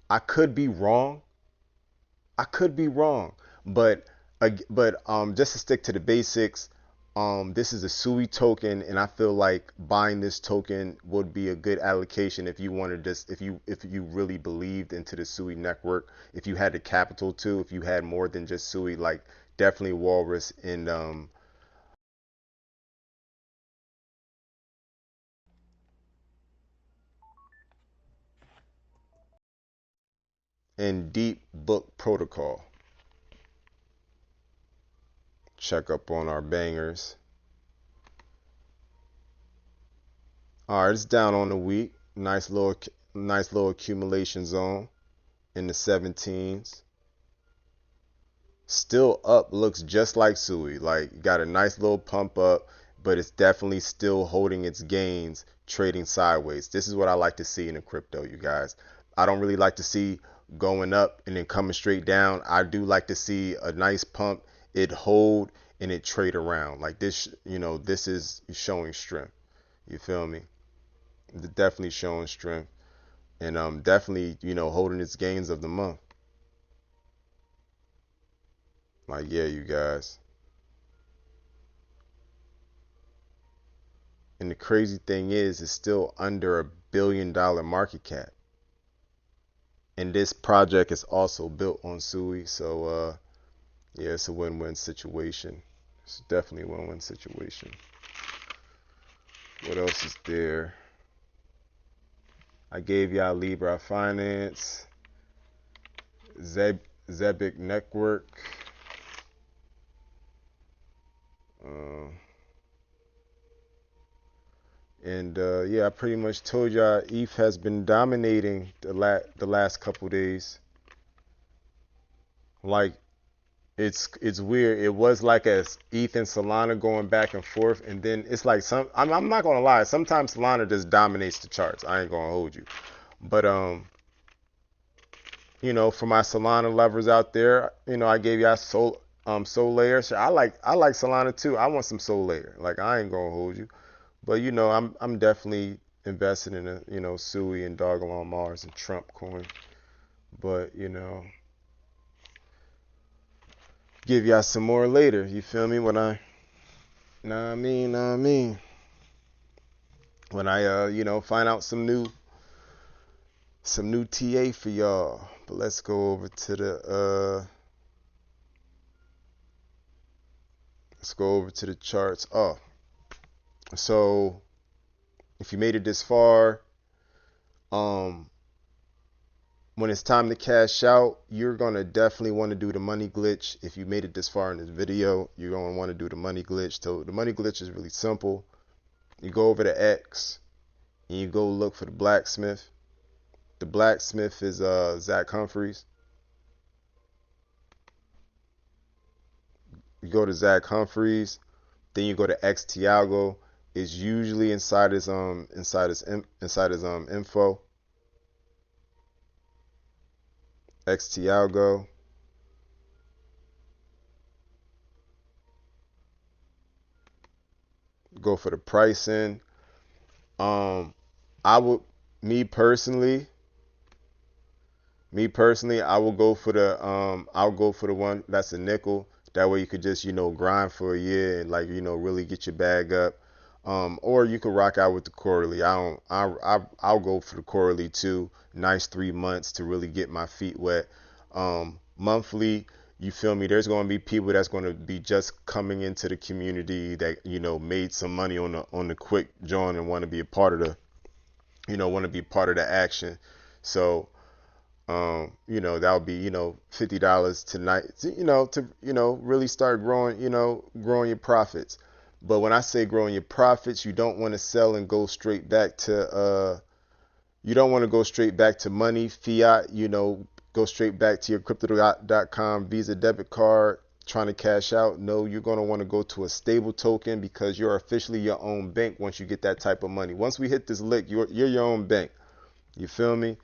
I could be wrong. I could be wrong, but just to stick to the basics, this is a SOUI token, and I feel like buying this token would be a good allocation if you wanted this, if you really believed into the SOUI network, if you had the capital to, if you had more than just SOUI, like definitely Walrus and Deep Book Protocol. Check up on our bangers. All right, it's down on the week. Nice little accumulation zone in the 17s. Still up, looks just like Sooie. Like, got a nice little pump up, but it's definitely still holding its gains, trading sideways. This is what I like to see in the crypto, you guys. I don't really like to see going up and then coming straight down. I do like to see a nice pump, it hold, and it trade around. Like this, this is showing strength. You feel me? It's definitely showing strength. And definitely, holding its gains of the month. Like, yeah, you guys. And the crazy thing is, it's still under $1 billion market cap. And this project is also built on Sooie. So, yeah, it's a win-win situation. It's definitely a win-win situation. What else is there? I gave y'all Libra Finance, Zebic Network. And yeah, I pretty much told y'all ETH has been dominating the last couple days. Like, it's weird. It was like a ETH and Solana going back and forth, and then it's like I'm not gonna lie. Sometimes Solana just dominates the charts. I ain't gonna hold you, but for my Solana lovers out there, I gave y'all Sollayer. So I like Solana too. I want some Sollayer. Like, I ain't gonna hold you. But I'm definitely invested in a Sooie and Dogelon Mars and Trump coin. But give y'all some more later. You feel me? When I when I find out some new TA for y'all. But let's go over to the charts. Oh. So if you made it this far, when it's time to cash out, you're gonna definitely want to do the money glitch. If you made it this far in this video, you're gonna want to do the money glitch. So the money glitch is really simple. You go over to X and you go look for the blacksmith. The blacksmith is Zach Humphreys. You go to Zach Humphreys, then you go to X Tiago. Is usually inside his info. X Tiago. Go for the pricing. I would, me personally, I will go for the I'll go for the one that's a nickel. That way you could just grind for a year and really get your bag up. Or you could rock out with the quarterly. I'll go for the quarterly too. Nice 3 months to really get my feet wet. Monthly, you feel me? There's going to be people that's going to be just coming into the community that made some money on the quick join and want to be a part of the action. So that would be $50 tonight. To really start growing your profits. But when I say growing your profits, you don't want to sell and go straight back to money, fiat, go straight back to your crypto.com Visa debit card trying to cash out. No, you're going to want to go to a stable token because you're officially your own bank once you get that type of money. Once we hit this lick, you're your own bank. You feel me?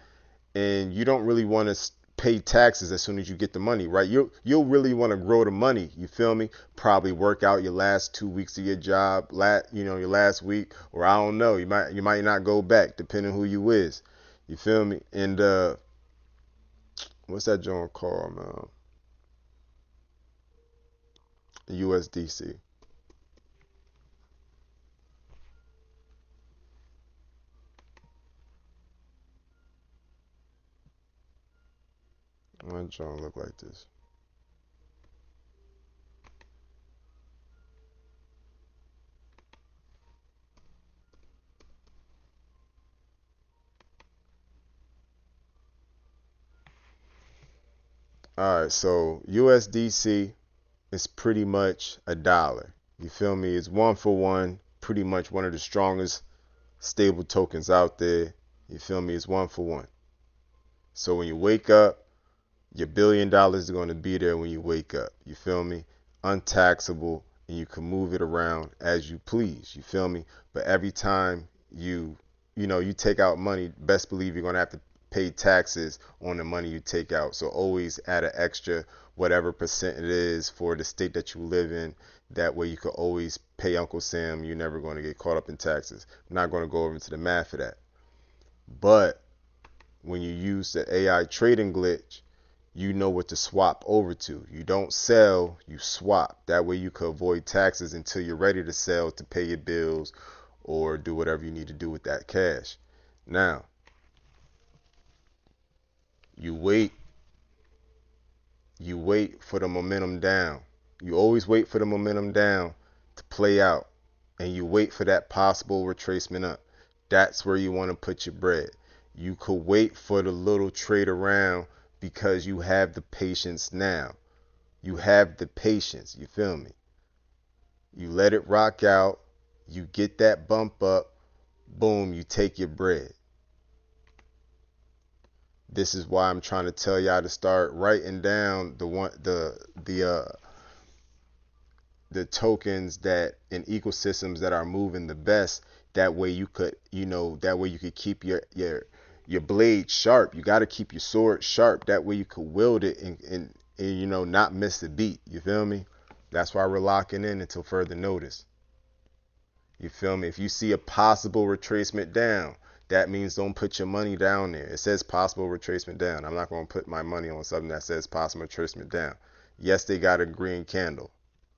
And you don't really want to pay taxes as soon as you get the money, right? You'll really want to grow the money. You feel me? Probably work out your last 2 weeks of your job, your last week, or I don't know. You might not go back depending who you is. You feel me? And what's that joint called, man? USDC. My joint look like this. All right, so USDC is pretty much $1. You feel me? It's 1 for 1, pretty much one of the strongest stable tokens out there. You feel me? It's 1 for 1. So when you wake up, your $1 billion is going to be there when you wake up. You feel me? Untaxable, and you can move it around as you please. You feel me? But every time you take out money, best believe you're going to have to pay taxes on the money you take out. So always add an extra whatever percent it is for the state that you live in. That way you could always pay Uncle Sam. You're never going to get caught up in taxes. I'm not going to go over into the math of that. But when you use the AI trading glitch, you know what to swap over to. You don't sell, you swap. That way you can avoid taxes until you're ready to sell to pay your bills or do whatever you need to do with that cash. Now, you wait for the momentum down. You always wait for the momentum down to play out, and you wait for that possible retracement up. That's where you want to put your bread. You could wait for the little trade around because you have the patience now. You have the patience, you feel me? You let it rock out, you get that bump up, boom, you take your bread. This is why I'm trying to tell y'all to start writing down the tokens that in ecosystems that are moving the best. That way you could, keep your blade sharp. You got to keep your sword sharp. That way you could wield it and not miss the beat. You feel me? That's why we're locking in until further notice. You feel me? If you see a possible retracement down, that means don't put your money down there. It says possible retracement down. I'm not going to put my money on something that says possible retracement down. Yes, they got a green candle.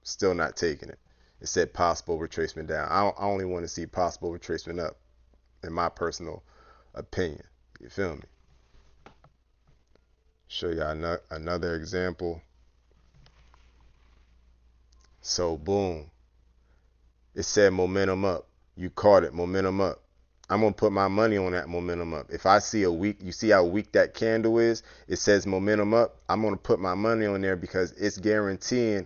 Still not taking it. It said possible retracement down. I only want to see possible retracement up, in my personal opinion. You feel me? Show y'all another example. So boom, it said momentum up. You caught it, momentum up. I'm gonna put my money on that momentum up. If I see a weak, you see how weak that candle is? It says momentum up. I'm gonna put my money on there because it's guaranteeing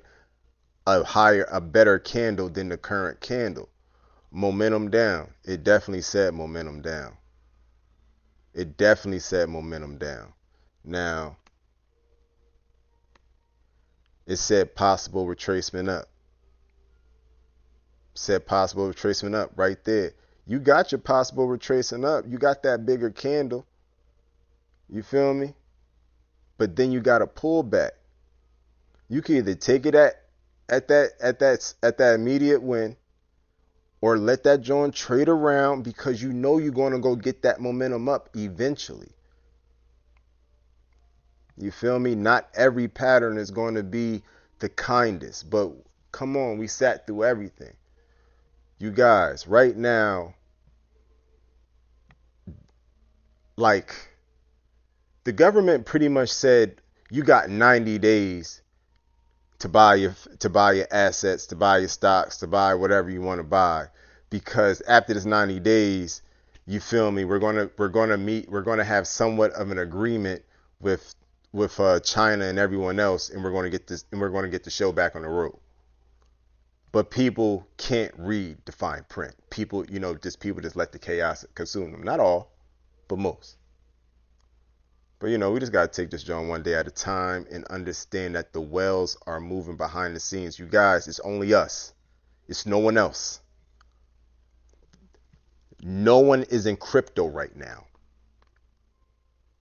a better candle than the current candle. Momentum down. It definitely said momentum down. It definitely said momentum down. Now, it said possible retracement up. Said possible retracement up right there. You got your possible retracement up. You got that bigger candle. You feel me? But then you got a pullback. You can either take it at that immediate win, or let that joint trade around because you know you're going to go get that momentum up eventually. You feel me? Not every pattern is going to be the kindest, but come on, we sat through everything. You guys, right now, like, the government pretty much said you got 90 days to buy your assets, to buy your stocks, to buy whatever you want to buy, because after this 90 days, you feel me, we're gonna have somewhat of an agreement with China and everyone else, and we're going to get the show back on the road. But people can't read the fine print. People just let the chaos consume them. Not all, but most. But we just got to take this joint one day at a time and understand that the whales are moving behind the scenes. You guys, it's only us. It's no one else. No one is in crypto right now.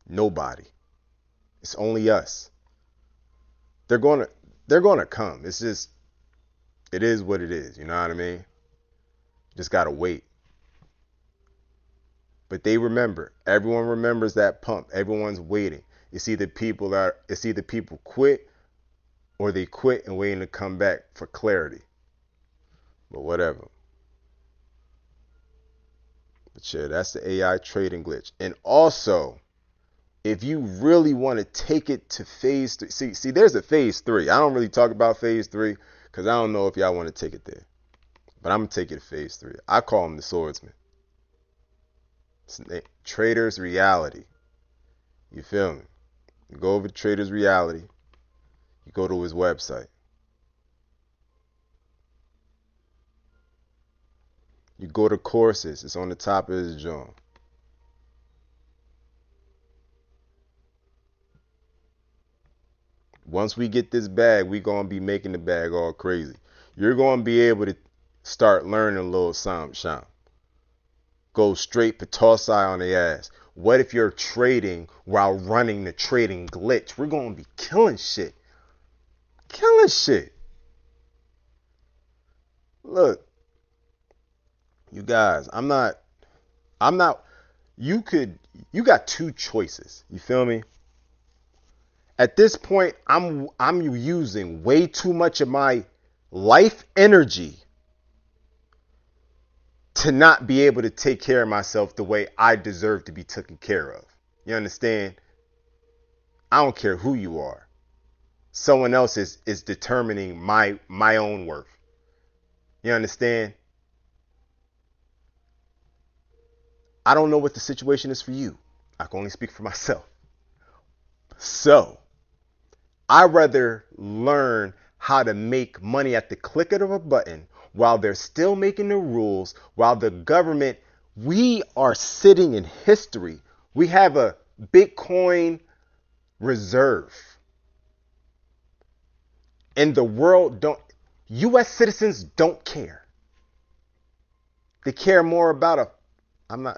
Nobody. It's only us. They're gonna come. It's just, it is what it is. You know what I mean? Just gotta wait. But they remember. Everyone remembers that pump. Everyone's waiting. It's either people quit, or they quit and waiting to come back for clarity. But whatever. But yeah, that's the AI trading glitch. And also, if you really want to take it to phase 3, see, there's a phase 3. I don't really talk about phase 3 because I don't know if y'all want to take it there. But I'm going to take it to phase 3. I call him the swordsman. Trader's Reality. You feel me? You go over to Trader's Reality. You go to his website. You go to courses. It's on the top of his joint. Once we get this bag, we going to be making the bag all crazy. You're going to be able to start learning a little something. Go straight Petosi on the ass. What if you're trading while running the trading glitch? We're going to be killing shit. Killing shit. Look, you guys, you got two choices. You feel me? At this point, I'm using way too much of my life energy to not be able to take care of myself the way I deserve to be taken care of. You understand? I don't care who you are. Someone else is determining my own worth. You understand? I don't know what the situation is for you. I can only speak for myself. So, I'd rather learn how to make money at the click of a button while they're still making the rules, while the government, we are sitting in history. We have a Bitcoin reserve. And the world U.S. citizens don't care. They care more about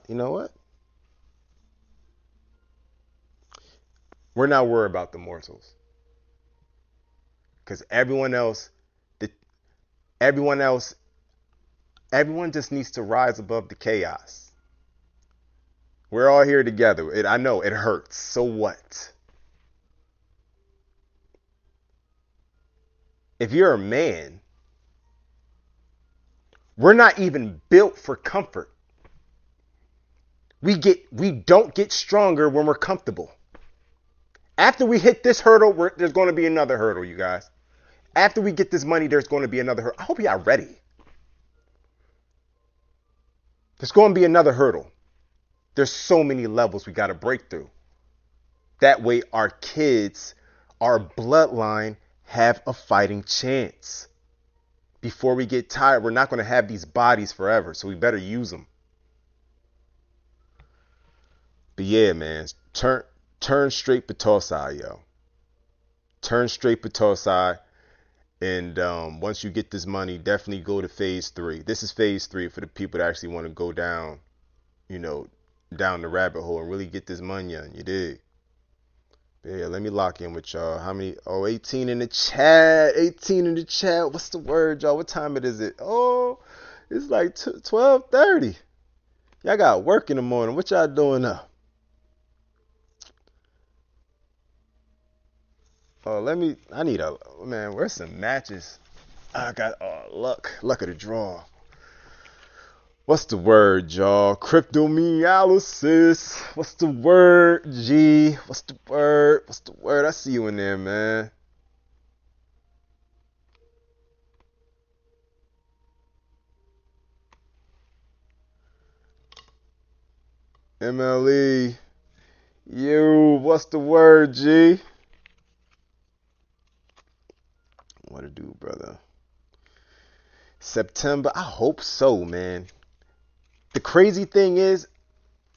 you know what? We're not worried about the mortals. Because everyone just needs to rise above the chaos. We're all here together. I know it hurts. So what? If you're a man, we're not even built for comfort. We don't get stronger when we're comfortable. After we hit this hurdle, there's going to be another hurdle, you guys. After we get this money, there's going to be another hurdle. I hope y'all ready. There's going to be another hurdle. There's so many levels we got to break through. That way our kids, our bloodline, have a fighting chance. Before we get tired, we're not going to have these bodies forever, so we better use them. But yeah, man, turn straight Petosi, yo. Turn straight Petosi. And once you get this money, definitely go to phase 3. This is phase 3 for the people that actually want to go down, down the rabbit hole and really get this money on. You dig? But yeah, let me lock in with y'all. How many? Oh, 18 in the chat. 18 in the chat. What's the word, y'all? What time is it? Oh, it's like 12:30. Y'all got work in the morning. What y'all doing now? Oh, man, where's some matches? I got, luck of the draw. What's the word, y'all? Cryptomealysis. What's the word, G? What's the word? What's the word? I see you in there, man. MLE. You, what's the word, G? What to do, brother? September, I hope so, man. The crazy thing is,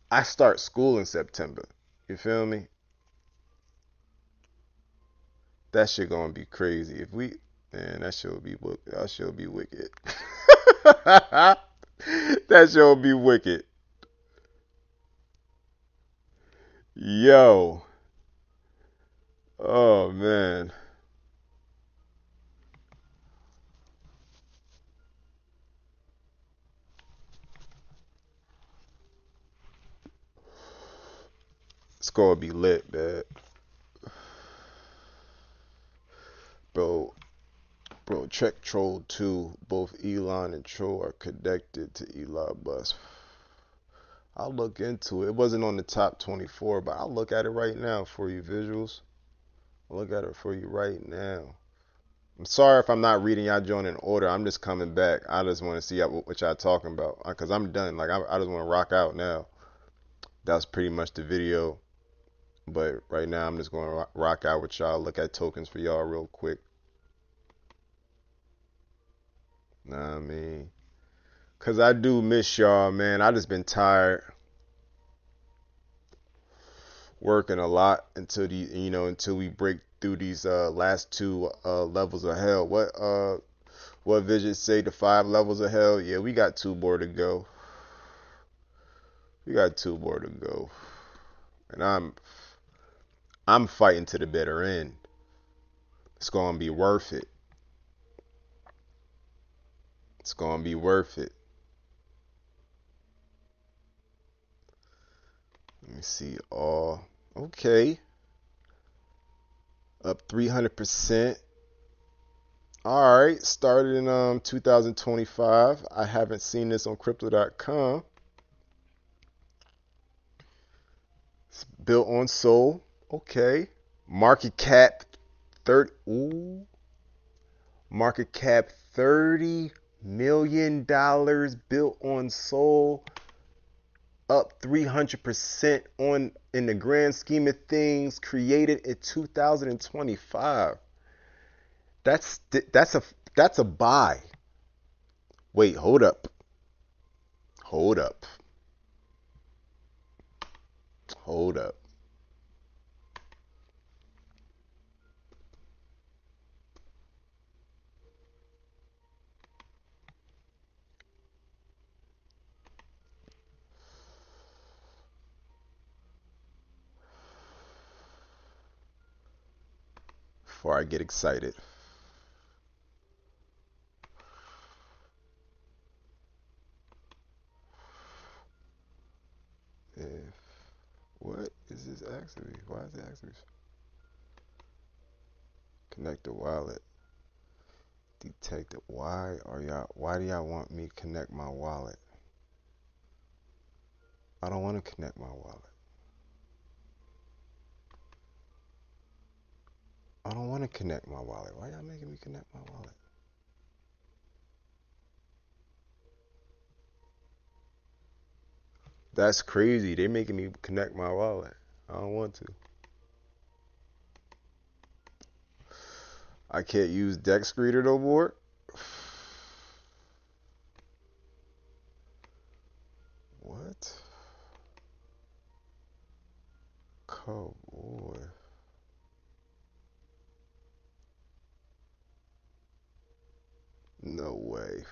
I start school in September. You feel me? That shit gonna be crazy. Man, that shit will be wicked. That shit will be wicked. That shit will be wicked. Yo. Oh, man. It's gonna be lit, man. Bro, Trek Troll 2, both Elon and Troll are connected to Elon Musk. I'll look into it. It wasn't on the top 24, but I'll look at it right now for you, visuals. I'll look at it for you right now. I'm sorry if I'm not reading y'all join in order. I'm just coming back. I just want to see what y'all talking about. Because I'm done. Like, I just want to rock out now. That's pretty much the video. But right now, I'm just going to rock out with y'all. Look at tokens for y'all real quick. Nah, I mean, Cause I do miss y'all, man. I just been tired, working a lot until until we break through these last two levels of hell. What Vision say, the 5 levels of hell? Yeah, we got 2 more to go. We got 2 more to go. And I'm fighting to the bitter end. It's gonna be worth it. It's gonna be worth it. Let me see. Okay. Up 300%. All right. Started in 2025. I haven't seen this on crypto.com. It's built on Soul. Okay. Market cap 30. Ooh. Market cap $30 million, built on Soul. Up 300% in the grand scheme of things, created in 2025. That's a buy. Wait, hold up. Hold up. Hold up. Before I get excited. What is this asking me? Why is it asking me? Connect the wallet. Detect it. Why do y'all want me to connect my wallet? I don't want to connect my wallet. I don't want to connect my wallet. Why y'all making me connect my wallet? That's crazy. They making me connect my wallet. I don't want to. I can't use Dex Screener no more. What? Oh boy. No way.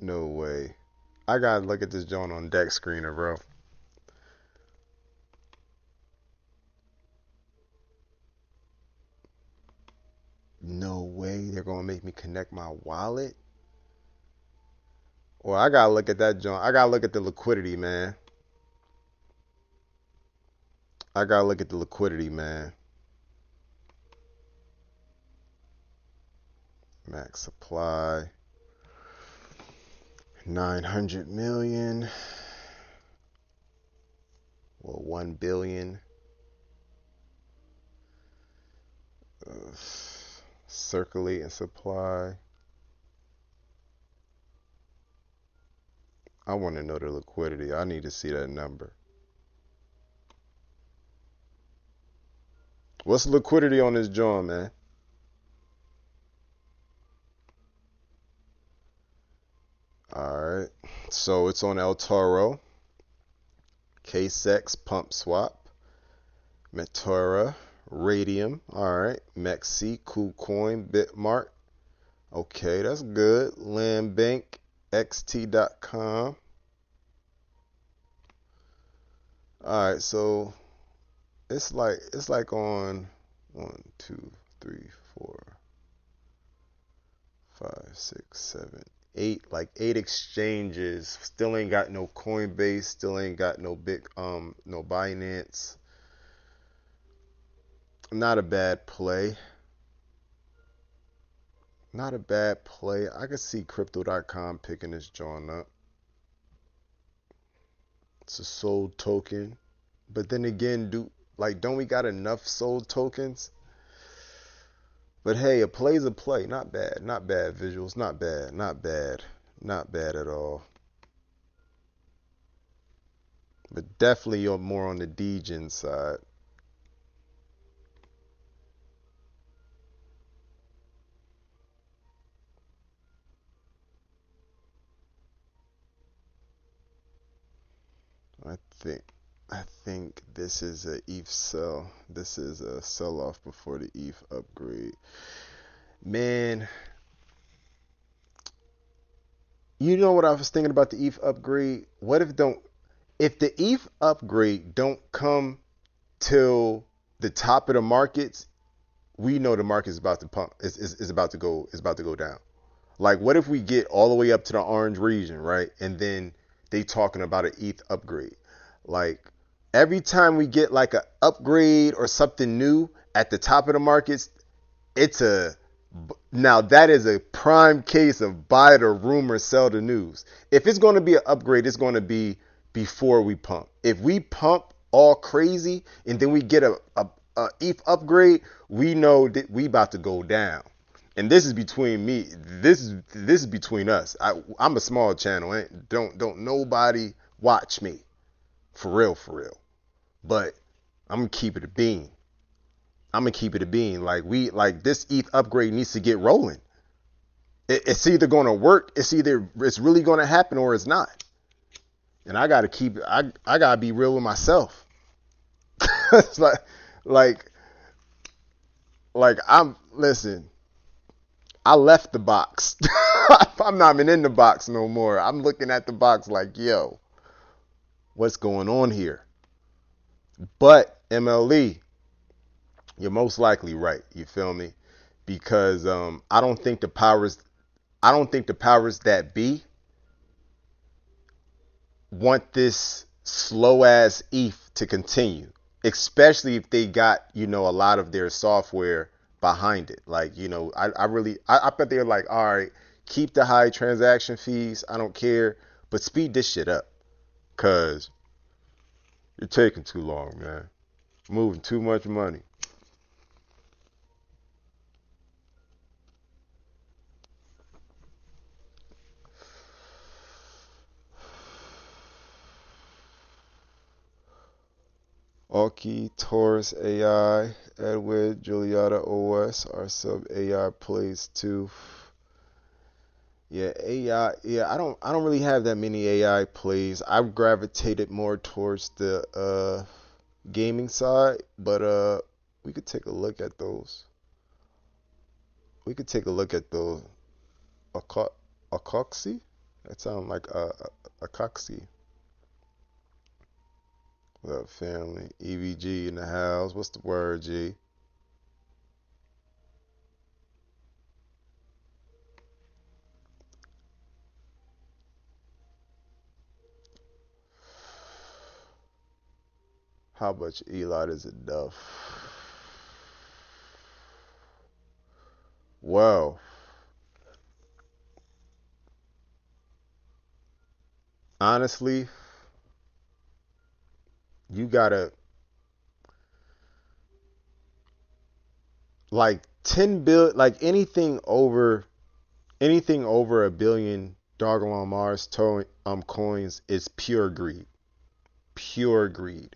No way. I gotta look at this joint on Dex Screener, bro. No way they're gonna make me connect my wallet. Well, I gotta look at that joint. I gotta look at the liquidity, man. I gotta look at the liquidity, man. Max supply. 900 million. Well, 1 billion. Circulating supply. I want to know the liquidity. I need to see that number. What's the liquidity on this joint, man? Alright. So it's on El Toro. KSEX, Pump Swap. Metora, Radium. Alright. Mexi, KuCoin, Bitmart. Okay, that's good. Landbank, XT.com. Alright, so it's like on 1, 2, 3, 4, 5, 6, 7, 8, like 8 exchanges. Still ain't got no Coinbase, still ain't got no no Binance. Not a bad play. Not a bad play. I could see crypto.com picking this joint up. It's a sold token. But then again, don't we got enough sold tokens? But hey, a play's a play. Not bad. Not bad visuals. Not bad. Not bad. Not bad at all. But definitely you're more on the Degen side. I think this is a ETH sell. This is a sell off before the ETH upgrade. Man, you know what I was thinking about the ETH upgrade? What if the ETH upgrade don't come till the top of the markets, we know the market is about to pump. Is about to go down. Like, what if we get all the way up to the orange region, right? And then they talking about an ETH upgrade. Like, every time we get like an upgrade or something new at the top of the markets, now that is a prime case of buy the rumor, sell the news. If it's going to be an upgrade, it's going to be before we pump. If we pump all crazy and then we get a ETH upgrade, we know that we about to go down. And this is between me. This is between us. I'm a small channel. Don't nobody watch me. For real. But I'm gonna keep it a bean. Like this ETH upgrade needs to get rolling. It's either gonna work. It's really gonna happen or it's not. And I gotta I gotta be real with myself. It's like listen. I left the box. I'm not even in the box no more. I'm looking at the box like, yo, what's going on here? But MLE, you're most likely right. You feel me? Because I don't think the powers that be want this slow ass ETH to continue, especially if they got, a lot of their software behind it. Like, I bet they're like, all right, keep the high transaction fees. I don't care, but speed this shit up, cause you're taking too long, man. Moving too much money. Alki, Taurus AI, Edward, Juliata OS are sub AI plays too. Yeah, AI. Yeah, I don't really have that many AI plays. I've gravitated more towards the gaming side, but we could take a look at those. We could take a look at those. Acoxy? That sounds like Acoxy. What up, family? EVG in the house. What's the word, G? How much ELOT is enough? Well, honestly, you gotta like 10 bill, like anything over a billion Dogelon Mars coins is pure greed. Pure greed.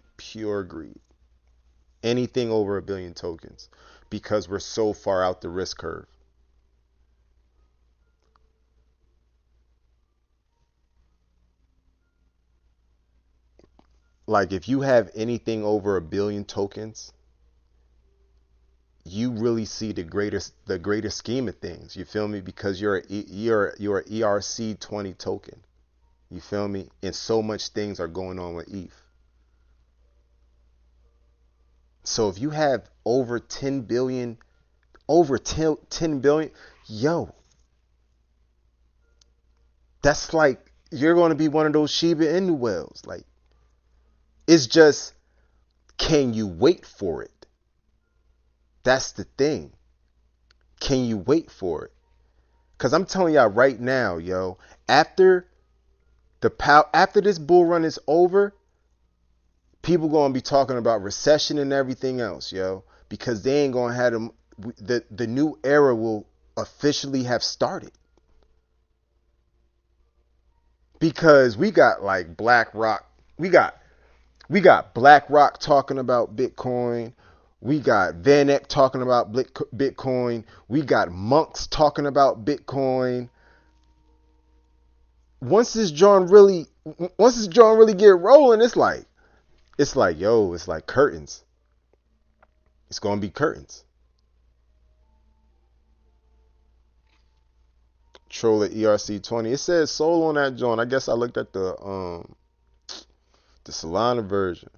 Anything over a billion tokens, because we're so far out the risk curve. Like, if you have anything over a billion tokens, you really see the greater scheme of things. You feel me? Because you're an ERC20 token. You feel me? And so much things are going on with ETH. So if you have over 10 billion, yo, that's like you're going to be one of those Shiba Inu whales. Like, it's just, can you wait for it? That's the thing. Can you wait for it? Because I'm telling y'all right now, yo, after this bull run is over, people going to be talking about recession and everything else, yo, because they ain't going to have them. The new era will officially have started. Because we got like BlackRock. We got BlackRock talking about Bitcoin. We got Van Eck talking about Bitcoin. We got monks talking about Bitcoin. Once this John really get rolling, it's like, It's like, yo, it's like curtains. It's gonna be curtains. Troll at ERC20. It says soul on that joint. I guess I looked at the Solana version.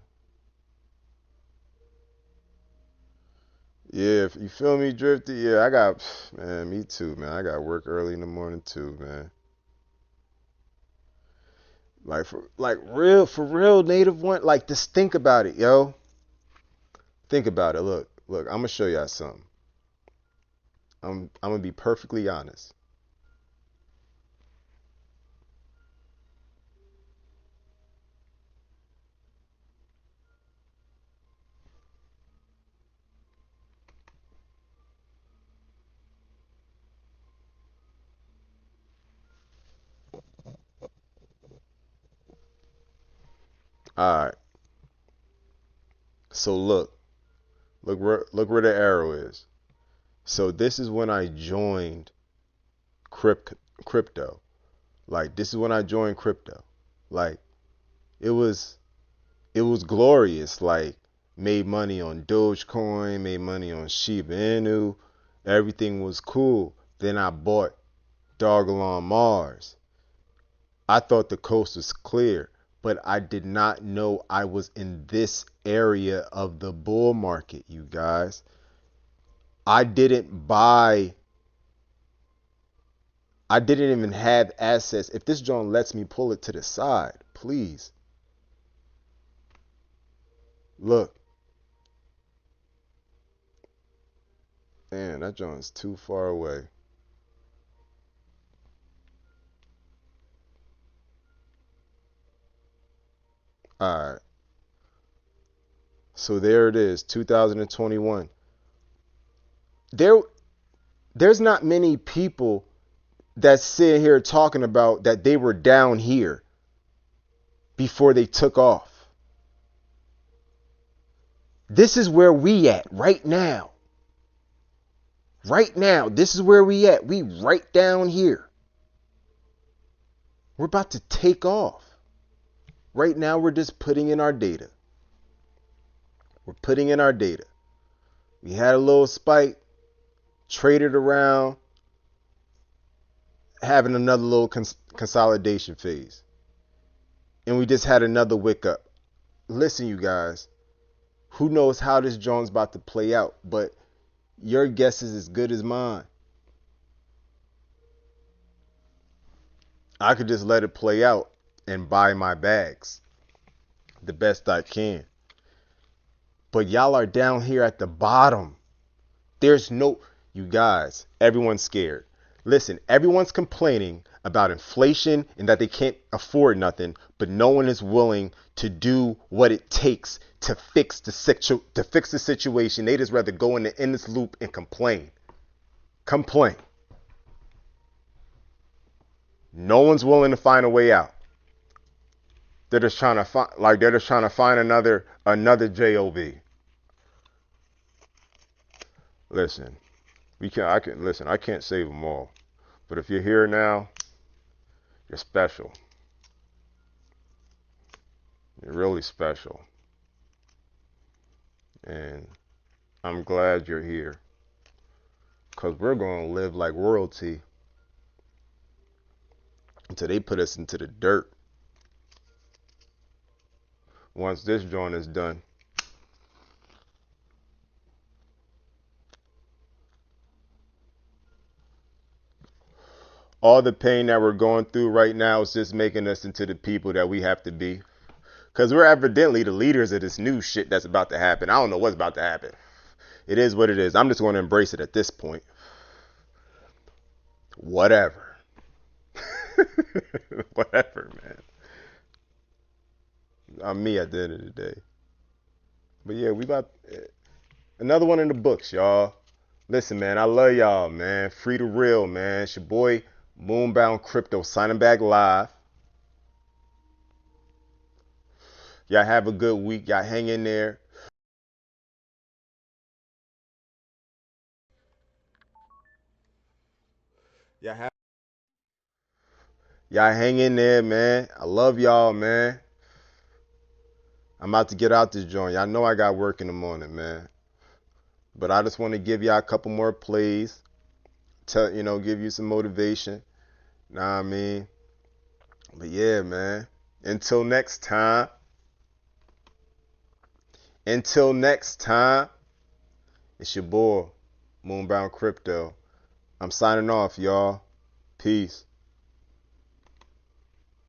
Yeah, you feel me, Drifty? Yeah, I got, man, me too, man. I got work early in the morning too, man. Like for real, native one. Like, just think about it, yo. Think about it. Look, I'm gonna show y'all something. I'm gonna be perfectly honest. All right. So look where the arrow is. So this is when I joined crypto. Like, this is when I joined crypto. Like, it was glorious. Like, made money on Dogecoin, made money on Shiba Inu. Everything was cool. Then I bought Dogelon Mars. I thought the coast was clear, but I did not know I was in this area of the bull market, you guys. I didn't even have assets. If this joint lets me pull it to the side, please. Look. Man, that joint's too far away. Alright. So there it is, 2021. There's not many people that sit here talking about that they were down here before they took off. This is where we at right now. Right now, this is where we at. We right down here. We're about to take off. Right now, we're just putting in our data. We're putting in our data. We had a little spike, traded around, having another little consolidation phase. And we just had another wick up. Listen, you guys, who knows how this joint's about to play out, but your guess is as good as mine. I could just let it play out and buy my bags the best I can. But y'all are down here at the bottom. There's no, you guys, everyone's scared. Listen, everyone's complaining about inflation and that they can't afford nothing, but no one is willing to do what it takes to fix the situation. They just rather go in the endless loop and complain. No one's willing to find a way out. They're just trying to find another job. Listen, I can't save them all. But if you're here now, you're special. You're really special. And I'm glad you're here. Because we're going to live like royalty until they put us into the dirt. Once this joint is done. All the pain that we're going through right now is just making us into the people that we have to be. Because we're evidently the leaders of this new shit that's about to happen. I don't know what's about to happen. It is what it is. I'm just going to embrace it at this point. Whatever. Whatever, man. I'm me at the end of the day. But yeah, we got another one in the books, y'all. Listen, man, I love y'all, man. Free to real, man. It's your boy, Moonbound Crypto, signing back live. Y'all have a good week. Y'all hang in there. Y'all hang in there, man. I love y'all, man. I'm about to get out this joint. Y'all know I got work in the morning, man. But I just want to give y'all a couple more plays. Give you some motivation. Know what I mean? But yeah, man. Until next time. It's your boy, Moonbound Crypto. I'm signing off, y'all. Peace.